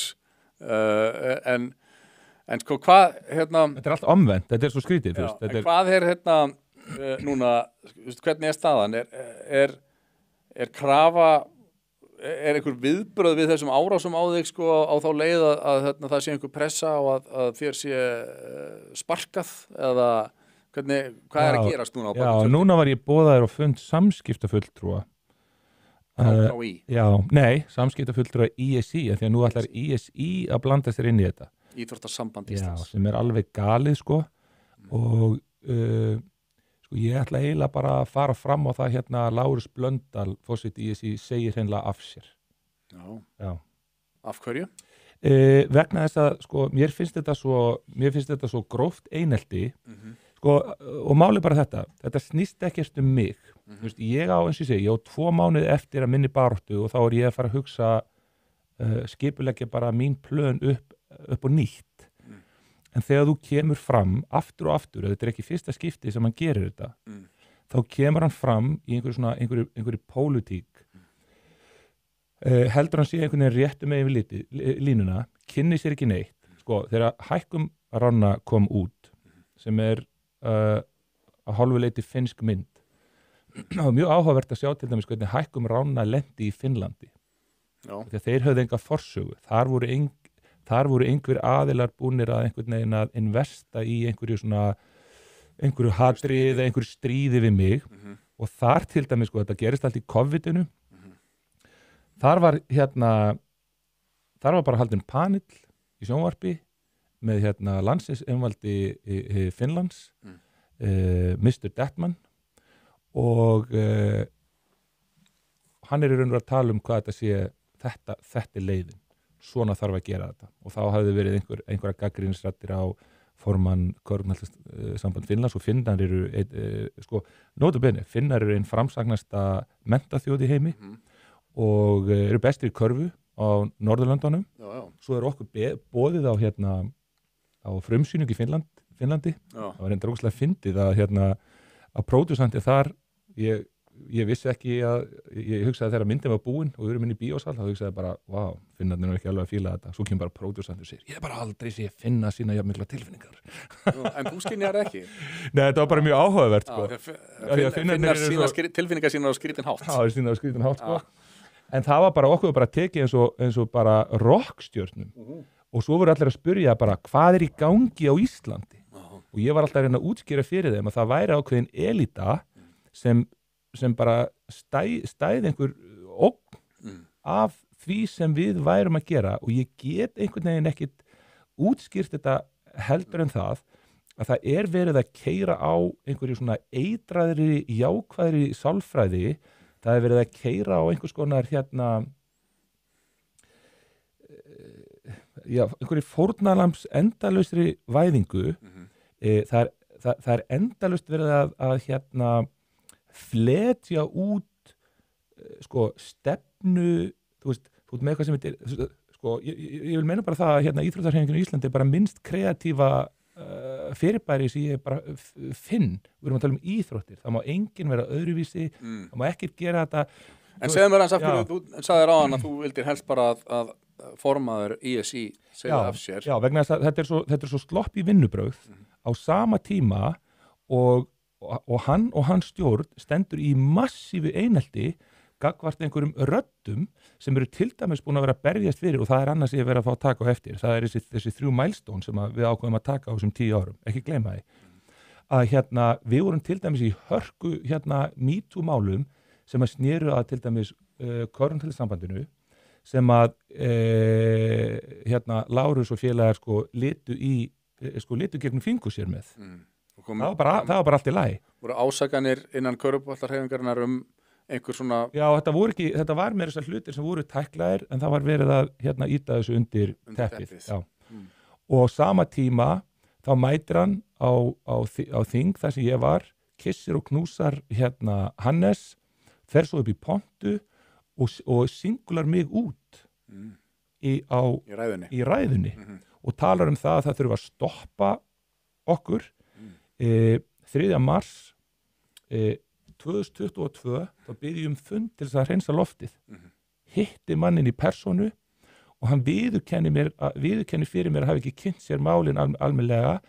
En sko hvað, Þetta allt omvendt, þetta svo skrítið, þú veist. En hvað núna, hvernig staðan? Er krafa, einhver viðbröð við þessum árásum á þig sko á þá leið að það sé einhver pressa á að þér sé sparkað eða hvað að gerast núna á Já, núna var ég boðaður á fund samskiptafulltrúa. Frá í? Já, nei, samskiptafulltrúa ISI, því að nú ætlar ISI að blanda sér inn í þetta. Íþróttasamband Íslands. Já, sem alveg galið sko og ég ætla eiginlega bara að fara fram á það að Lárus Blöndal, forseti ISI, segir hreinlega af sér. Já. Af hverju? Vegna þess að, sko, mér finnst þetta svo gróft einelti, sko, og máli bara þetta snýst ekkert um mig. Þú veist, ég á, eins og ég segi, ég á 2 mánuði eftir að minni baráttu og þá ég að fara að hugsa, skipuleggja bara mín plön upp og nýtt. En þegar þú kemur fram aftur og aftur, þetta ekki fyrsta skipti sem hann gerir þetta, þá kemur hann fram í einhverju pólitík, heldur hann sé einhvern veginn réttu með yfir línuna, kynni sér ekki neitt. Sko, þegar Hækkum Rána kom út, sem að hálfu leyti finnsk mynd, það var mjög áhugavert að sjá til dæmis hvernig Hækkum Rána lendi í Finnlandi. Þegar þeir höfðu enga forsögu, þar voru einhver aðilar búnir að einhvern veginn að investa í einhverju hatri eða einhverju stríði við mig og þar til dæmis, sko, þetta gerist allt í COVID-inu, þar var bara haldinn panill í sjónvarpi með landsinseinvaldi Finnlands, Mr. Detman og hann í raun og að tala um hvað þetta sé, þetta leiðin. Svona þarf að gera þetta og þá hafði verið einhverja gagnrýnisraddir á formann Körfuboltasamband Finnlands og Finnar eru notabene, Finnar eru einn framsagnasta menntaþjóð í heimi og eru bestir í körfu á Norðurlöndunum. Svo okkur boðið á frumsýningu í Finnlandi. Það var reyndar ógeðslega fyndið að pródúsanti þar, ég vissi ekki ég hugsaði þegar myndin var búin og við erum inn í bíósal, þá hugsaði bara, vá, Finnarnir er ekki alveg að fíla þetta. Svo kemur bara pródúsantur og segir, ég bara aldrei sé Finna sína jafn mikla tilfinningar. En þú skynjar ekki? Nei, þetta var bara mjög áhugavert, sko. Finnar sína tilfinningar sína á skrítin hátt. Já, sína á skrítin hátt, sko. En það var bara, okkur bara tekið eins og bara rockstjörnum. Og svo voru allir að spyrja bara, hvað er í gangi á Íslandi? Og ég var alltaf að reyna að útskýra fyrir þeim að það væri ákveðin elita sem bara stæði einhver ógn af því sem við værum að gera og ég get einhvern veginn ekkit útskýrt þetta heldur en það að það er verið að keyra á einhverju svona eitraðri, jákvæðri sálfræði, það er verið að keyra á einhvers konar einhverju fórnarlambs endalausri væðingu, það er endalaust verið að fletja út stefnu, þú veist með eitthvað sem þetta ég vil meina bara það að íþróttahreyfingin í Íslandi er bara minnst kreatífa fyrirbæri sem ég bara finn. Við erum að tala um íþróttir, það má enginn vera öðruvísi, það má ekkert gera þetta. En segðu mér hans af hverju, þú sagðir á hann að þú vildir helst bara að formaður ISI segja af sér. Já, vegna þess að þetta er svo slopp í vinnubrögð á sama tíma og hann og hans stjórn stendur í massífu einelti gagnvart einhverjum röddum sem eru til dæmis búin að vera að berjast fyrir og það er annars ég verið að fá að taka á eftir. Það er þessi 3 milestone sem við ákveðum að taka á þessum 10 árum. Ekki gleyma því. Að við vorum til dæmis í hörku MeToo málum sem að snéru að til dæmis Körfuboltasambandinu sem að Lárus og félagar litu gegnum fingur sér með. Það var bara allt í lagi. Voru ásakanir innan körfuboltahreyfingarinnar einhver svona... Já, þetta var meira þessar hlutir sem voru tæklaðir en það var verið að ýta þessu undir teppið. Og sama tíma þá mætir hann á þing þar sem ég var, kissir og knúsar Hannes, fer svo upp í pontu og singular mig út í ræðunni og talar um það að það þurfa að stoppa okkur 3. mars 2022 þá byrði ég fund til þess að hreinsa loftið. Hitti mannin í persónu og hann viðurkenni fyrir mér að hafa ekki kynnt sér málin almennilega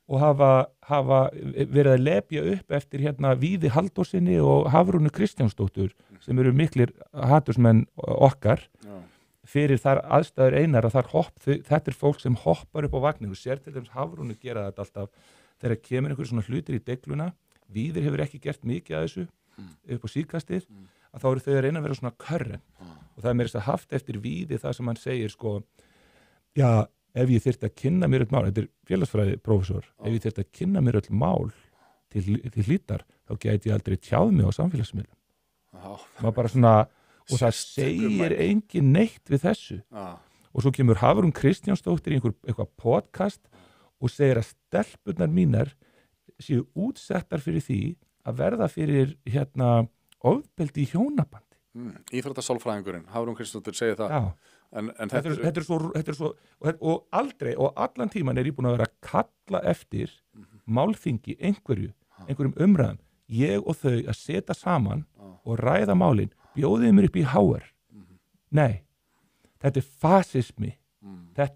og hafa verið að lepja upp eftir Víði Halldórsinni og Hafrúnu Kristjánsdóttur sem eru miklir hatursmenn okkar fyrir þar aðstæður einar að þetta fólk sem hoppar upp á vagninu og sér til dæmis Hafrúnu gera þetta alltaf þegar kemur einhverjum svona hlutir í degluna. Víðir hefur ekki gert mikið að þessu upp á síðkastið að þá eru þau að reyna að vera svona körren og það er meira þess að haft eftir Víði það sem hann segir já, ef ég þyrfti að kynna mér öll mál, þetta er félagsfræði prófessor, ef ég þyrfti að kynna mér öll mál til hlítar, þá gæti ég aldrei tjáð mig á samfélagsmiðlum. Maður bara svona, og það segir engin neitt við þessu. Og svo kemur Hafrún Kristjánsdóttir í eitthvað podcast og segir að stelpurnar mínar séu útsettar fyrir því að verða fyrir ofbeldi í hjónabandi. Íþróttasálfræðingurinn, Hafrún Kristjánsdóttir segir það. Já. En þetta er svo og aldrei og allan tíman er ég búin að vera að kalla eftir málþingi einhverjum umræðum ég og þau að setja saman og ræða málin, bjóðið mér upp í HR. Nei, þetta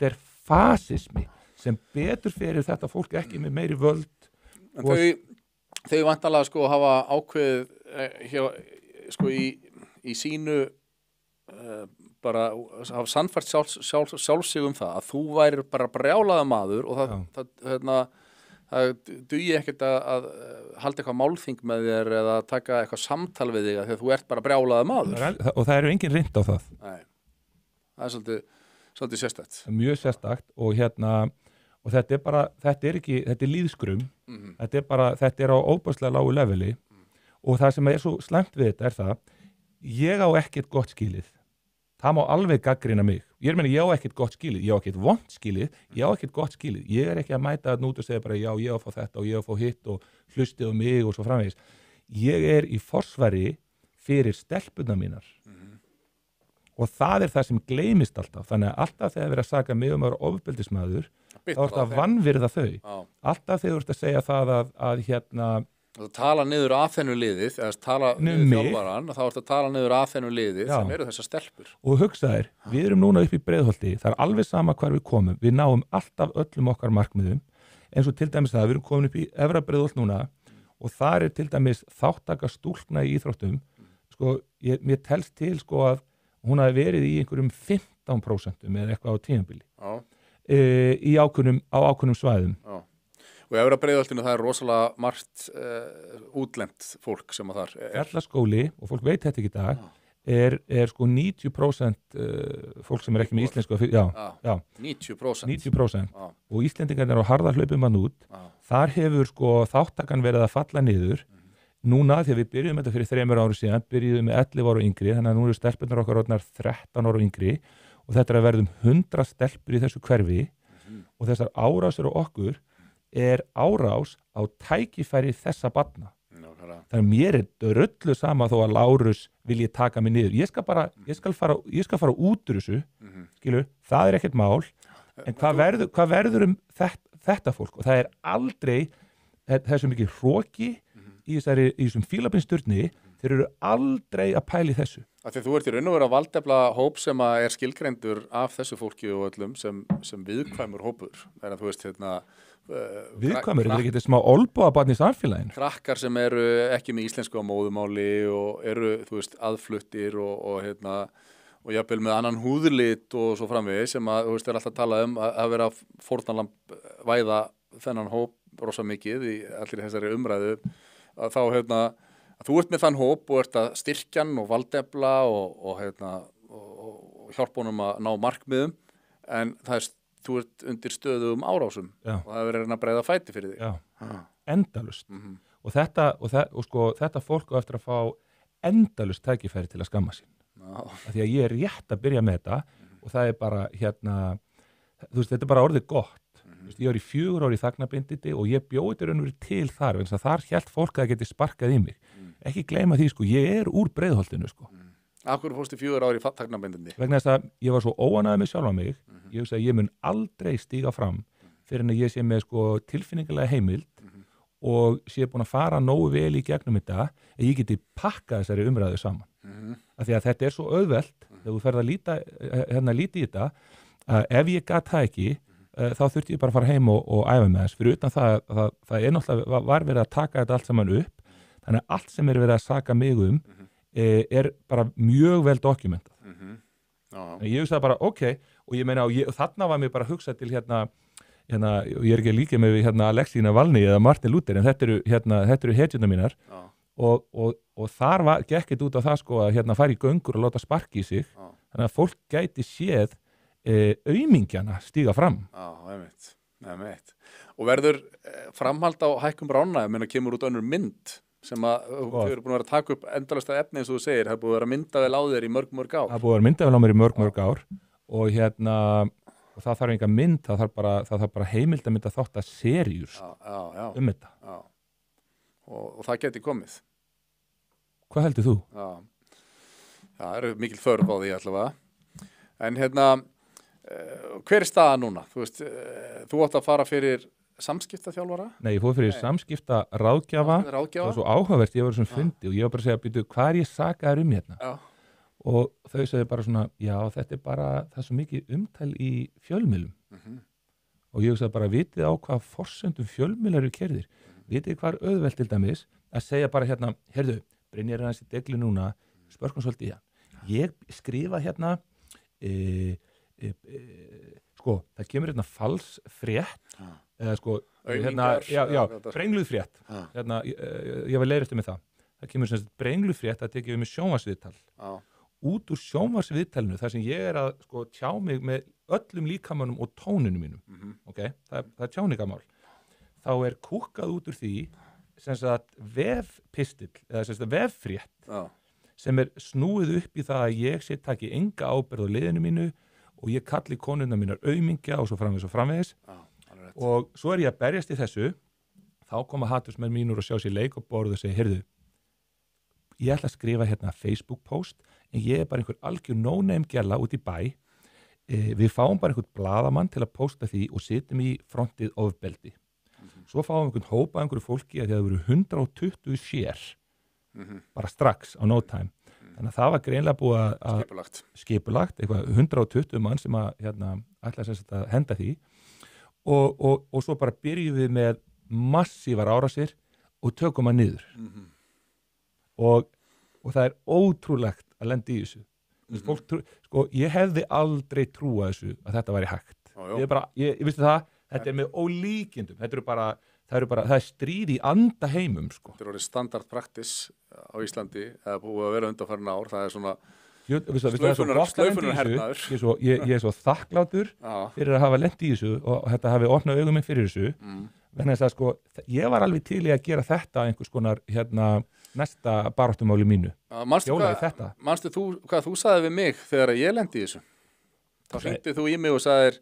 er fasismi sem betur fyrir þetta fólk ekki með meiri völd. En þau vantanlega hafa ákveðið í sínu bara hafa sannfært sjálfsig það að þú værir bara brjálaða maður og það dugi ekkert að halda eitthvað málþing með þér eða taka eitthvað samtal við þig þegar þú ert bara brjálaða maður. Og það eru engin reynd á það. Nei, það er svolítið sérstakt. Mjög sérstakt og þetta er líðskrum, þetta er á óbærslega lágu leveli og það sem er svo slæmt við þetta er það, ég á ekkert gott skilið. Það má alveg gaggrina mig. Ég á ekkert gott skilið, ég á ekkert vont skilið, ég á ekkert gott skilið. Ég er ekki að mæta það nút og segja bara já, ég á að fá þetta og ég á að fá hitt og hlustið á mig og svo framvegis. Ég er í forsvari fyrir stelpurnar mínar. Og það er það sem gleymist alltaf. Þannig að alltaf þegar verið að saka mig að vera ofbeldismaður, þá er þetta að vanvirða þau. Alltaf þegar þú ert að segja það að Það tala niður af þennu liðið, eða tala niður þjálfaran, þá ertu að tala niður af þennu liðið sem eru þessar stelpur. Og hugsa þér, við erum núna upp í Breiðholti, það er alveg sama hvar við komum, við náum alltaf öllum okkar markmiðum, eins og til dæmis það, við erum komin upp í Efra Breiðholt núna og þar er til dæmis þáttaka stúlkna í íþróttum, mér telst til að hún hafi verið í einhverjum 15% eða eitthvað á tímabili á ákveðnum svæðum. Og Efra Breiðholtinu það er rosalega margt útlent fólk sem að þar er. Fjallaskóli, og fólk veit þetta ekki í dag, er 90% fólk sem er ekki með íslensku. 90%. Og Íslendingarnir á harðarhlaupum að nút. Þar hefur þáttakan verið að falla niður. Núna, þegar við byrjuðum þetta fyrir 3 árum síðan, byrjuðum með 11 ára og yngri, þannig að nú eru stelpurnar okkar orðnar 13 ára og yngri og þetta er að verðum 100 stelpur í þessu hverfi og þessar árásir á okkur er árás á tækifæri þessa barna. Þannig að mér er drullu sama þó að Lárus vilji taka mig niður. Ég skal fara út úr þessu, skilur, það er ekkert mál, en hvað verður þetta fólk? Og það er aldrei, það er svo mikið hroki í þessum fílabeinsturni, þeir eru aldrei að pæli þessu. Þegar þú ert í raun og veru að valdefla hóp sem er skilgreindur af þessu fólki og öllum sem viðkvæmur hópur. Það er að þú veist viðkvæmur, þetta er ekki smá olbúabarn í samfélaginu. Krakkar sem eru ekki með íslensku á móðumáli og eru, þú veist, aðfluttir og jafnvel með annan húðlit og svo framvegis sem að, þú veist, er alltaf að tala að vera fórnarlamb væða þennan hóp rosa mikið í allir þessari umræðu að þá, að þú ert með þann hóp og ert að styrkjan og valdefla og hjálpa honum að ná markmiðum en þú ert undir stöðum árásum og það verður að breiða fæti fyrir þig. Endalust. Og þetta fólk á eftir að fá endalust tækifæri til að skamma sín. Því að ég er rétt að byrja með þetta og það er bara þú veist, þetta er bara orðið gott. Ég var í 4 ár í þagnarbindindi og ég bjóði þetta raunveru til þar, en þar hélt fólk að það geti sparkað í mig. Ekki gleyma því, ég er úr Breiðholtinu, Af hverju fórstu 4 ár í þagnarbindindi? Vegna þess að ég var svo óánægður með sjálfa mig, ég hugsa að ég mun aldrei stíga fram fyrir en að ég sé með tilfinningalega heimild og sé búin að fara nógu vel í gegnum þetta að ég geti pakkað þessari umræðu saman. Af því að þetta er svo auðvelt þegar þú ferð að líta í þetta að ef ég gat það ekki þá þurfti ég bara að fara heim og æfa með þess. Fyrir utan það er náttúrulega var verið að taka þetta allt saman upp, þannig að allt sem er verið að saka mig er bara mjög vel dokumentað. Ég hugsaði bara, ok, og ég meina, þarna var mér bara að hugsa til hérna, og ég er ekki að líka með við Alexei Navalny eða Martin Luther, en þetta eru hetjurnar mínar, og þar gekk þetta út á það sko að fara í göngur og láta sparki í sig, þannig að fólk gæti séð aumingjana stíga fram. Einmitt. Og verður framhald á hækkum rána, ég meina kemur út önnur mynd sem að þau eru búin að vera að taka upp endalaust efni eins og þú segir, það er búin að vera myndavel á þér í mörg ár. Það er búin að vera myndavel á mér í mörg ár og og það þarf enga mynd, það þarf bara heimildamynda þátt að seríur þetta. Og það geti komið. Hvað heldur þú? Það eru mikil þörf á því allavega. En hver er staðan núna? Þú veist, þú átt að fara fyrir samskiptaþjálfara? Nei, ég fór fyrir samskiptaráðgjafa. Það var svo áhugavert, ég var sem fundi og ég var bara að segja, býtu, hvað er ég sakaður hérna? Og þau sagði bara svona, já, þetta er bara, það er svo mikið umtal í fjölmiðlum. Og ég sagði bara, vitið á hvað forsendum fjölmiðlar eru keyrðir? Vitið hvað er auðvelt til dæmis að segja bara hérna, heyrðu, Brynjar hans í degli núna, spörkum svolítið í hann. Ég skrifa hérna, sko, það kemur hérna falsfrétt, eða sko, brengluð frétt, ég var leiðréttur með það. Það kemur sem brengluð frétt að tekja með sjónvarpsviðtal. Út úr sjónvarpsviðtalinu, þar sem ég er að sko tjá mig með öllum líkamanum og tónunum mínum, okay? Það er tjáningamál. Þá er kúkkað út úr því sem sagt vefpistill, eða sem sagt veffrétt, sem er snúið upp í það að ég sé taki enga ábyrgð á liðinu mínu og ég kalli konuna mínar aumingja og svo framvegis. Og svo er ég að berjast í þessu, þá koma hatursmenn mínur og sjá sér leik og borð og segja, heyrðu, ég ætla að skrifa hérna Facebook post, en ég er bara einhver algjör no-name gæla út í bæ, við fáum bara einhvern blaðamann til að posta því og sitjum í frontið ofbeldi. Svo fáum við einhvern hópa einhverju fólki að það eru 120 share, bara strax á no time. Þannig að það var greinlega búið að skipulagt, eitthvað 120 mann sem að ætla að henda því og svo bara byrjum við með massívar árásir og tökum að niður. Og það er ótrúlegt að lenda í þessu. Sko, ég hefði aldrei trúað þessu að þetta væri hægt. Ég vissi það, þetta er með ólíkindum. Það er stríð í andaheimum. Sko. Þetta er orðið standard practice á Íslandi, eða búið að vera undanfarin ár. Það er svona slaufunarhernaður. Ég er svo þakklátur fyrir að hafa lent í þessu og þetta hafi opnað augum minn fyrir þessu. Vegna þess að sko, ég var alveg til í að gera þetta einhvers konar næsta baráttumáli mínu. Manstu þú hvað þú sagði við mig þegar ég lendi í þessu? Þá hringdi þú í mig og sagðir,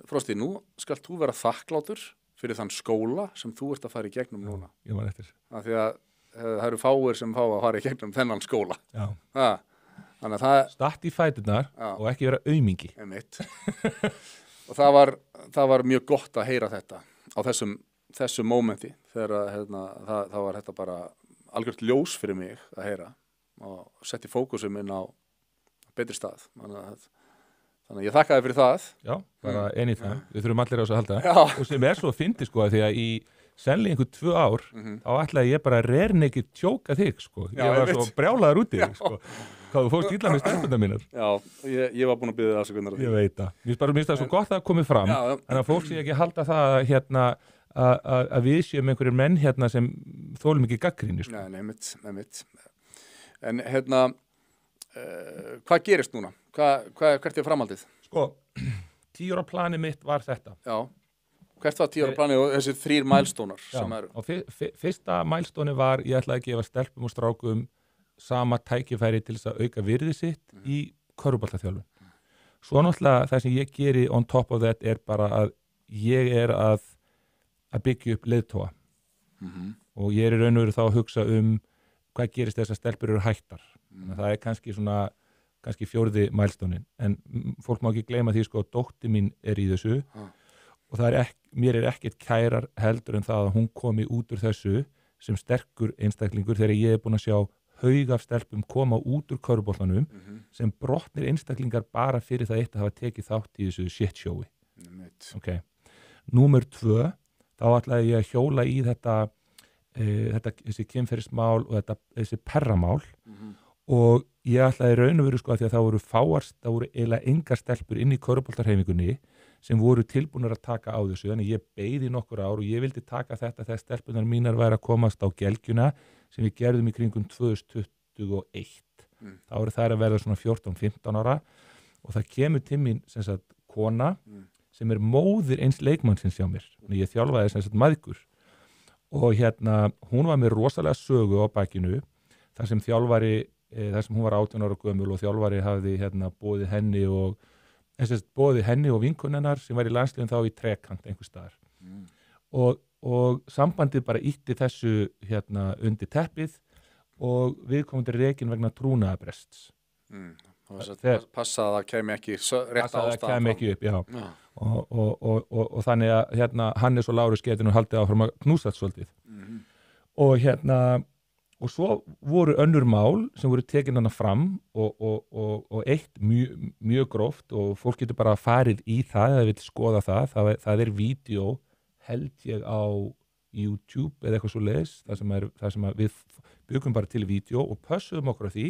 Frosti, nú skalt þú vera þakklátur fyrir þann skóla sem þú ert að fara í gegnum núna. Ég var eftir. Af því að það eru fáir sem fá að fara í gegnum þennan skóla. Þannig að það statt í fæturnar og ekki vera aumingi. Og það var mjög gott að heyra þetta á þessum mómenti þegar það var þetta bara algjört ljós fyrir mig að heyra og setti fókusum inn á betri stað. Þannig að ég þakka þér fyrir það. Já, bara anytime. Við þurfum allir á þess að halda. Og sem er svo að fyndi sko, því að í sennilega einhver 2 ár, þá ætlaði ég bara að rernekið tjóka þig, sko. Ég var svo brjálaður út í þig, sko. Hvað þú fórst illa með stelpuna mínar. Já, ég var búin að biðja afsökunar á því. Ég veit það. Mér finnst það svo gott að það komið fram. En að fólk sé ekki halda það að við séum einhverjir menn sem þólum ekki gagnrýni, sko. Nei, mitt. En hvað gerist núna? Hvert er framhaldið? Sko, 10 ára planið mitt var þetta. Já, hvert var 10 ára planið og þessi 3 milestónar sem eru? Og fyrsta milestóni var, ég ætlaði að gefa stelpum og strákum sama tækifæri til þess að auka virði sitt í körfuboltaþjálfun. Svo náttúrulega það sem ég geri on top of that er bara að ég er að byggja upp leiðtoga. Og ég er í raun og veru þá að hugsa hvað gerist þess að stelpur eru hættar. Það er kannski 4. milestónin, en fólk má ekki gleyma því sko að dóttir mín er í þessu og mér ekkert kærar heldur en það að hún komi út úr þessu sem sterkur einstaklingur þegar ég búin að sjá haug af stelpum koma út úr körfuboltanum sem brotnir einstaklingar bara fyrir það eitt að hafa tekið þátt í þessu shitshowi. Okay. Númer 2, þá ætlaði ég að hjóla í þessi kynferðismál og þessi perramál og ég ætlaði raun og veru sko að því að það voru eiginlega engar stelpur inn í körfuboltarhefingunni sem voru tilbúnar að taka á þessu, þannig ég beið í nokkur ár og ég vildi taka þetta þegar stelpunar mínar væri að komast á gelgjuna sem við gerðum í kringum 2021. Þá eru þær að verða svona 14-15 ára og það kemur til mín sem sagt kona sem móðir eins leikmannsins hjá mér. Ég þjálfaði sem sagt mæðgur og hún var með rosalega sögu á bakinu þar sem hún var 18 ára gömul og þjálfari hafði boðið henni og vinkonunnar sem var í landsliðum þá í trekant einhvers staðar. Og sambandið bara ýtti þessu undir teppið og viðkomandi rekin vegna trúnaðarbrests. Passa að það kemi ekki rétt ástæðan. Það kemi ekki upp, já. Og þannig að Hannes og Lárus getur nú haldið áfram að knúsast svolítið. Og svo voru önnur mál sem voru tekin hana fram og eitt mjög gróft og fólk getur bara farið í það eða vil skoða það vídeó held ég á YouTube eða eitthvað svo leiðis þar sem við byggum bara til vídeó og pössuðum okkur á því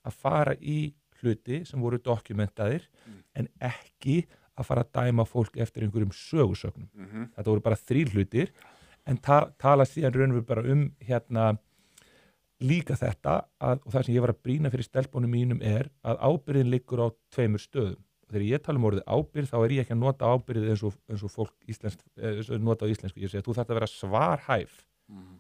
að fara í hluti sem voru dokumentaðir en ekki að fara að dæma fólk eftir einhverjum sögusögnum. Þetta voru bara 3 hlutir en tala síðan raunveru bara líka þetta og það sem ég var að brýna fyrir stelpunum mínum að ábyrgðin liggur á 2 stöðum. Og þegar ég tala orðið ábyrgð þá ég ekki að nota ábyrgð eins og fólk nota á íslensku. Ég segi að þú þarft að vera svarhæf,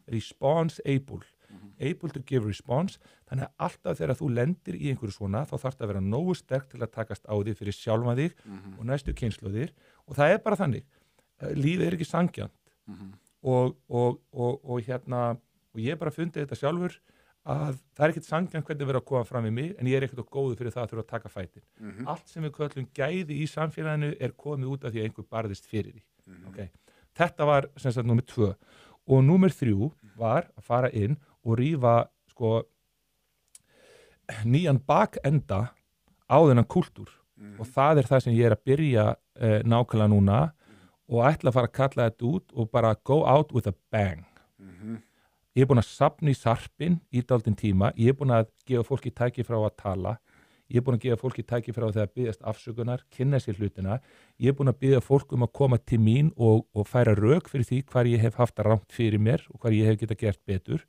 response able to give response, þannig að alltaf þegar þú lendir í einhverju svona þá þarft að vera nógu sterk til að takast á því fyrir sjálfa þig og næstu kynslóðir og það bara þannig. Lífið ekki sanngjarnt og ég bara fundið þetta sjálfur að það ekkert sanngjarnt hvernig verið að koma fram í mig en ég ekkert góður fyrir það að þurfa að taka fætin. Allt sem við köllum gæði í samfélaginu komið út af því að einhver barðist fyrir því. Okay. Þetta var sem sagt númer 2 og númer 3 var að fara inn og rífa nýjan bakenda á þennan kúltúr og það það sem ég að byrja nákvæmlega núna og ætla að fara að kalla þetta út og bara go out with a bang. Ég búin að safna í sarpinn í dálítinn tíma, ég búin að gefa fólki tæki frá að tala, ég búin að gefa fólki tæki frá þegar biðjast afsökunar, kynna sér hlutina, ég búin að biðja fólk að koma til mín og færa rök fyrir því hvar ég hef haft það rangt fyrir mér og hvar ég hef getað gert betur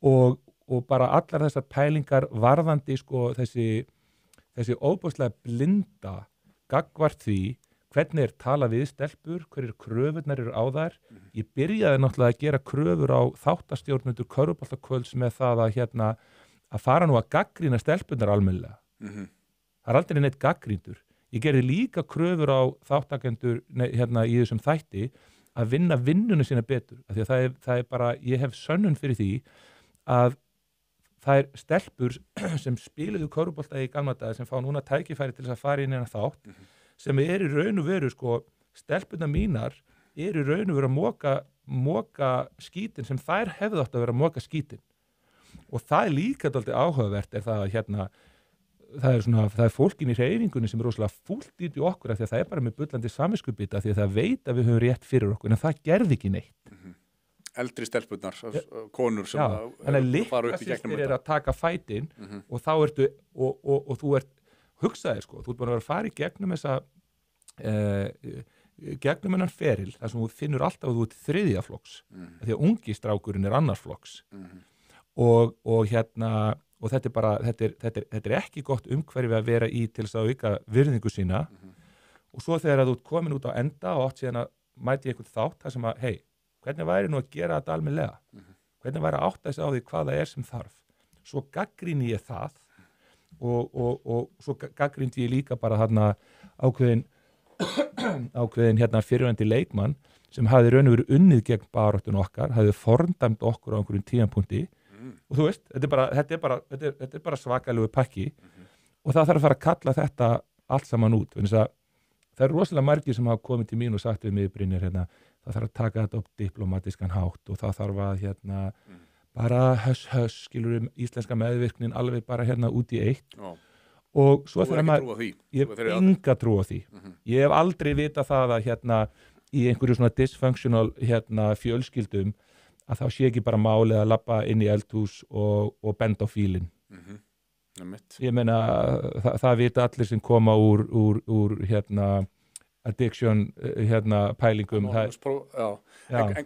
og bara allar þessar pælingar varðandi þessi óbúslega blinda gagnvart því hvernig talað við stelpur, hverjir kröfurnar eru á þær. Ég byrjaði náttúrulega að gera kröfur á þáttastjórnendur körfuboltakvölds með það að fara nú að gagnrýna stelpunar almennilega. Það aldrei neitt gaggríndur. Ég gerði líka kröfur á þáttakendur í þessum þætti að vinna vinnuna sína betur. Af því að það bara, ég hef sönnun fyrir því að það stelpur sem spiluðu körfubolta í gamla daga sem fá núna tækifæri til þess að fara inn í þátt sem í raun og veru stelpuna mínar í raun og veru að moka skítin sem þær hefðu átt að vera að moka skítin og það líka dálítið áhugavert það að það fólkin í hreyfingunni sem rosalega fúlt í okkur af því að það bara með bullandi samviskubita því að það veit að við höfum rétt fyrir okkur en það gerði ekki neitt. Eldri stelpunar, konur sem fara upp í gegnum þetta. Að taka fætin og þá ertu og þú hugsaði þú ert búin að vera að fara í gegnum gegnum hennan feril þar sem þú finnur alltaf að þú ert 3. flokks því að ungi strákurinn annars flokks og þetta bara þetta ekki gott umhverfi að vera í til þess að auka virðingu sína og svo þegar þú ert komin út á enda og átt síðan að mæti einhvern þátt þar sem að hvernig væri nú að gera þetta almennilega hvernig væri að átta sig á því hvað það sem þarf svo gagnrýni ég það og svo gagnrýndi ég líka bara ákveðin fyrirvændi leikmann sem hafði raun og veru unnið gegn baráttun okkar, hafði fordæmt okkur á einhverjum tímapunkti og þú veist, þetta er bara svakalegu pakki og það þarf að fara að kalla þetta allt saman út það er rosalega margir sem hafa komið til mín og sagt við mig, Brynjar, hérna, það þarf að taka þetta upp diplomatískan hátt og það þarf að hérna, bara höss, skilur íslenska meðvirknin alveg bara hérna út í eitt. Já. Og svo Þú hefur ekki trú á því? Ég hef enga trú á því. Ég hef aldrei vitað það að hérna í einhverju svona dysfunctional hérna fjölskyldum að þá sé ekki bara málið að labba inn í eldhús og benda á fílinn. Ég meina það vita allir sem koma úr hérna addiction hérna pælingum. En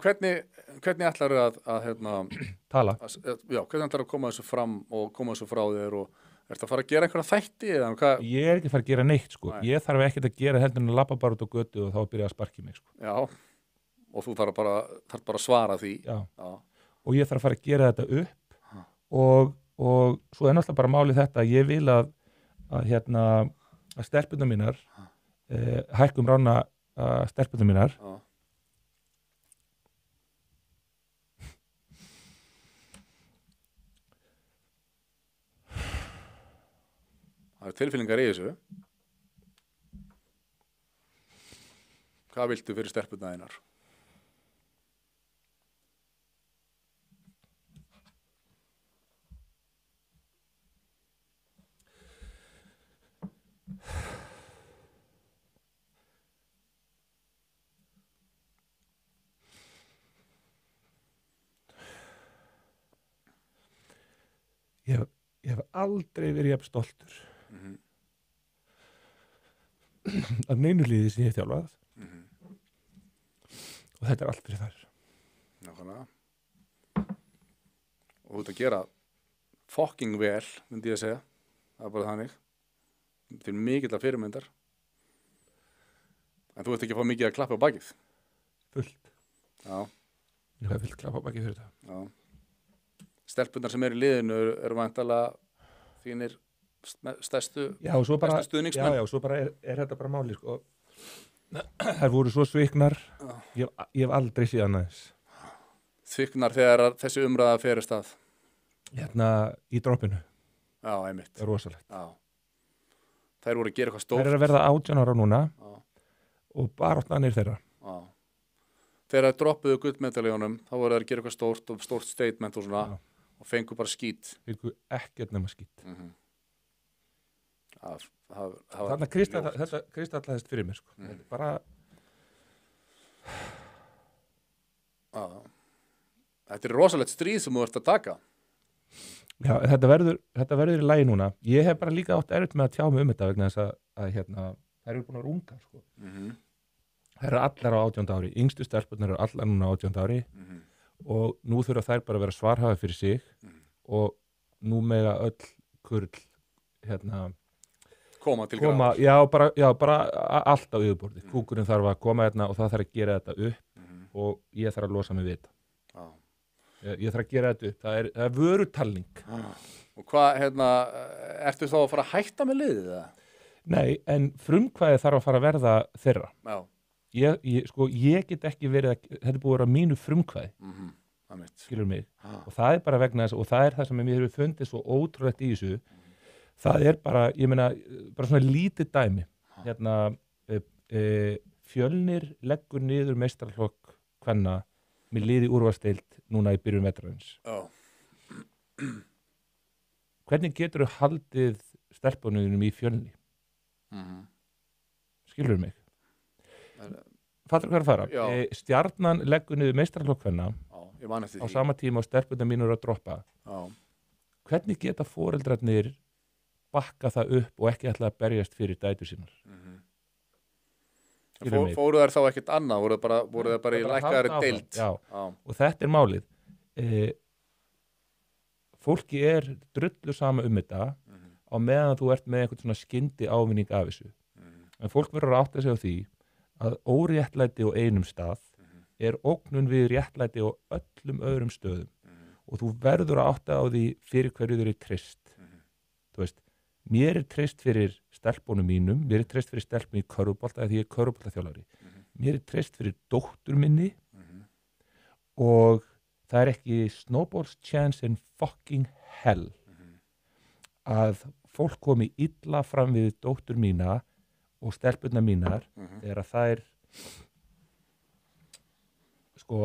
hvernig ætlarðu að hérna tala? Já, hvernig ætlarðu að koma þessu fram og koma þessu frá þér og ertu að fara að gera einhverja þætti eða hvað? Ég er ekki að fara að gera neitt sko. Ég þarf ekkert að gera heldur en að labba bara út á götu og þá byrja að sparki mig sko. Já, og þú þarf bara að svara því. Já. Og ég þarf að fara að gera þetta upp og svo er náttúrulega bara málið þetta að ég vil að hérna að stelpurnar mínar hækkum rána stelpurnar mínar Það er tilfinningar í þessu. Hvað viltu fyrir stelpurnar þínar? Ég hef aldrei verið jafn stoltur af neinu liði sem ég hef þjálfað og þetta er allt fyrir þær. Nákvæmlega. Og þú ert að gera fucking vel, myndi ég að segja. Það er bara þannig. Til mikill að fyrirmyndar. En þú ert ekki að fá mikið að klappa á bakið. Fullt. Já. Ég hef fullt klappa á bakið fyrir þetta. Já. Stelpurnar sem eru í liðinu eru væntanlega þínir stærstu stuðningsmenn. Já, svo bara er þetta bara máli sko. Þær voru svo sviknar. Ég hef aldrei síðan aðeins. Sviknar þegar þessi umræða fer af stað. Hérna í droppinu. Já, einmitt. Það er rosalegt. Já. Þær voru að gera eitthvað stórt. Þær eru að verða 18 ára núna. Já. Og baráttan er þeirra. Já. Þegar þær droppuðu gullmedaljónum, þá voru þær að gera eitthvað stórt og stórt statement og svona. Já. Og fengu bara skít. Fengu ekkert nema skít. Þetta kristallaðist fyrir mér sko. Þetta er bara Þetta er rosalegt stríð sem þú ert að taka. Já, þetta verður í lagi núna. Ég hef bara líka átt erfitt með að tjá mig þetta vegna þess að hérna, þær eru búin að vera ungar sko. Þær eru allar á 18 ári. Yngstu stelpurnar eru allar núna á 18 ári og nú þurfa þær bara að vera svarhafa fyrir sig og nú mega öll kurl hérna koma til gráðar. Já, bara allt á yfirborði. Kúkurinn þarf að koma hérna og það þarf að gera þetta upp og ég þarf að losa mig við þetta. Ég þarf að gera þetta upp. Það er vörutalning. Og hvað, hérna, ertu þá að fara að hætta með liðið það? Nei, en frumkvæði þarf að fara að verða þeirra. Já. Ég get ekki verið að, þetta er búið að vera mínu frumkvæði. Skilur mig. Og það er bara vegna þess, og það er það sem mér hefur fundið svo ótrúlegt í þessu. Það er bara, ég meina, bara svona lítið dæmi. Hérna, Fjölnir leggur niður meistaraflokk kvenna með liði úrvalsdeild núna í byrjun vetrarins. Hvernig getur þú haldið stelpunum í Fjölni? Skilur mig? Fattar hvað er að fara? Stjarnan leggur niður meistaraflokk kvenna á sama tíma og stelpunum mínur að droppa. Hvernig geta foreldrarnir bakka það upp og ekki ætla að berjast fyrir dætur sínar? Fóru þær þá ekkert annað? Voru þær bara í lækkaðari deild? Já, og þetta er málið. Fólki er drullu sama þetta á meðan þú ert með einhvern svona skyndi ávinning af þessu. En fólk verður að átta sig á því að óréttlæti á einum stað er ógnun við réttlæti á öllum öðrum stöðum. Og þú verður að átta á því fyrir hverju þeir eru treyst. Þú veist, mér er treyst fyrir stelpunum mínum, mér er treyst fyrir stelpunum í körfubolta því ég er körfuboltaþjálfari. Mér er treyst fyrir dóttur minni og það er ekki snowball's chance in fucking hell að fólk komi illa fram við dóttur mína og stelpurnar mínar er að þær sko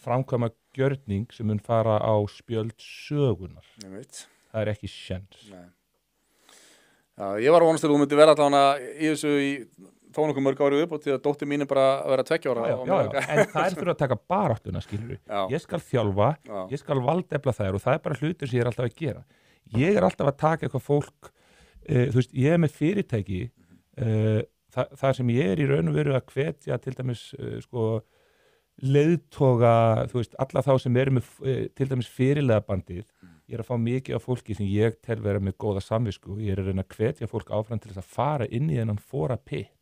framkvæma gjörning sem mun fara á spjöld sögunar. Það er ekki séns. Nei. Já, ég var að vonast til að þú myndi vera allavega í þessu í þó nokkuð mörg árið upp og til að dóttir mín er bara að vera 2 ára. Já, en það þurfa að taka baráttuna, skilur við. Ég skal þjálfa, ég skal valdefla þær og það er bara hlutur sem ég er alltaf að gera. Ég er alltaf að taka eitthvað fólk, þú veist, ég er með fyrirtæki, það sem ég er í raun og veru að hvetja til dæmis, sko, leiðtoga, þú veist, alla þá sem eru með til dæmis fyrirlega bandið, ég er að fá mikið af fólki sem ég tel vera með góða samvisku, ég er að reyna að hvetja fólk áfram til þess að fara inn í þennan fóra pitt,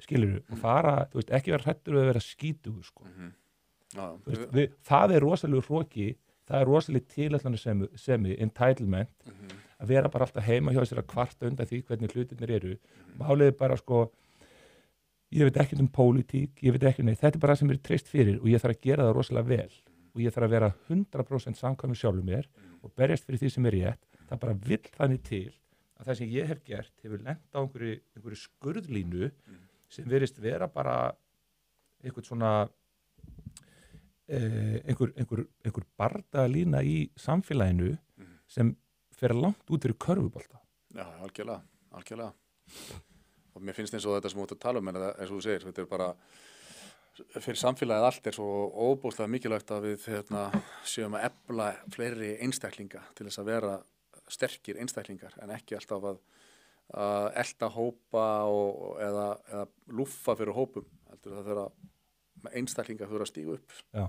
skilur við, og fara, þú veist, ekki vera hrættur að vera skítugur, sko. Það er rosalega hroki, það er rosalega tilætlanasemi, entitlement, að vera bara alltaf heima hjá sér að kvarta undan því hvernig hlutirnir eru. Málið er bara, sko, ég veit ekki pólitík, ég veit ekki neitt, þetta er bara sem er treyst fyrir og ég þarf að gera það rosalega vel og ég þarf að vera 100% samkvæmur sjálfur mér og berjast fyrir því sem er rétt. Það bara vill þannig til að það sem ég hef gert hefur lent á einhverju skurðlínu sem virðist vera bara einhvern svona einhver bardagalína í samfélaginu sem fer langt út fyrir körfubolta. Já, algjörlega. Og mér finnst eins og þetta sem þú ert að tala um, en eins og þú segir, þetta er bara, fyrir samfélagið allt er svo óbúslega mikilvægt að við séum að efla fleiri einstaklinga til þess að vera sterkir einstaklingar, en ekki alltaf að elta hópa eða lúffa fyrir hópum, heldur það þurfa einstaklingar þurfa að stíga upp. Já.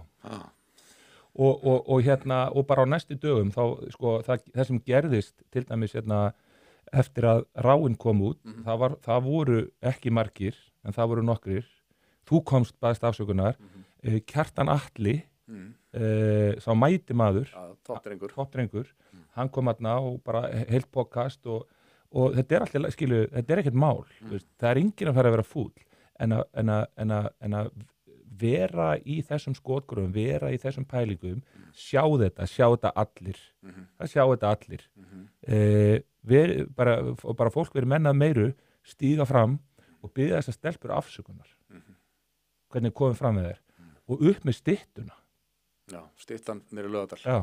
Og bara á næstu dögum, þá, sko, það sem gerðist, til dæmis, eftir að ráin kom út, það voru ekki margir, en það voru nokkrir. Þú komst baðst afsökunar, Kjartan Atli, sá mæti maður, toppdrengur, hann kom aðna og bara heilt podcast og þetta er alltaf, skilu, þetta er ekkert mál, það er enginn að fara að vera fúll, en að vera í þessum skotgröfum, vera í þessum pælingum, sjá þetta allir, það sjá þetta allir. Bara fólk verið mennað meiru, stíga fram og biðja þessar stelpur afsökunar. Hvernig komum fram með þér. Og upp með styttuna. Já, styttan niður í Laugardal. Já.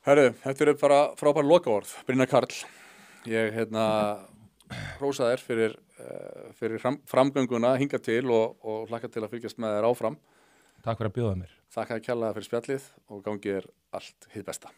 Herru, þetta eru bara frábær lokaorð, Brynjar Karl. Ég hrósa þér fyrir framgönguna hingað til og hlakka til að fylgjast með þér áfram. Takk fyrir að bjóða mér. Þakka þér kærlega fyrir spjallið og gangi þér allt hið besta.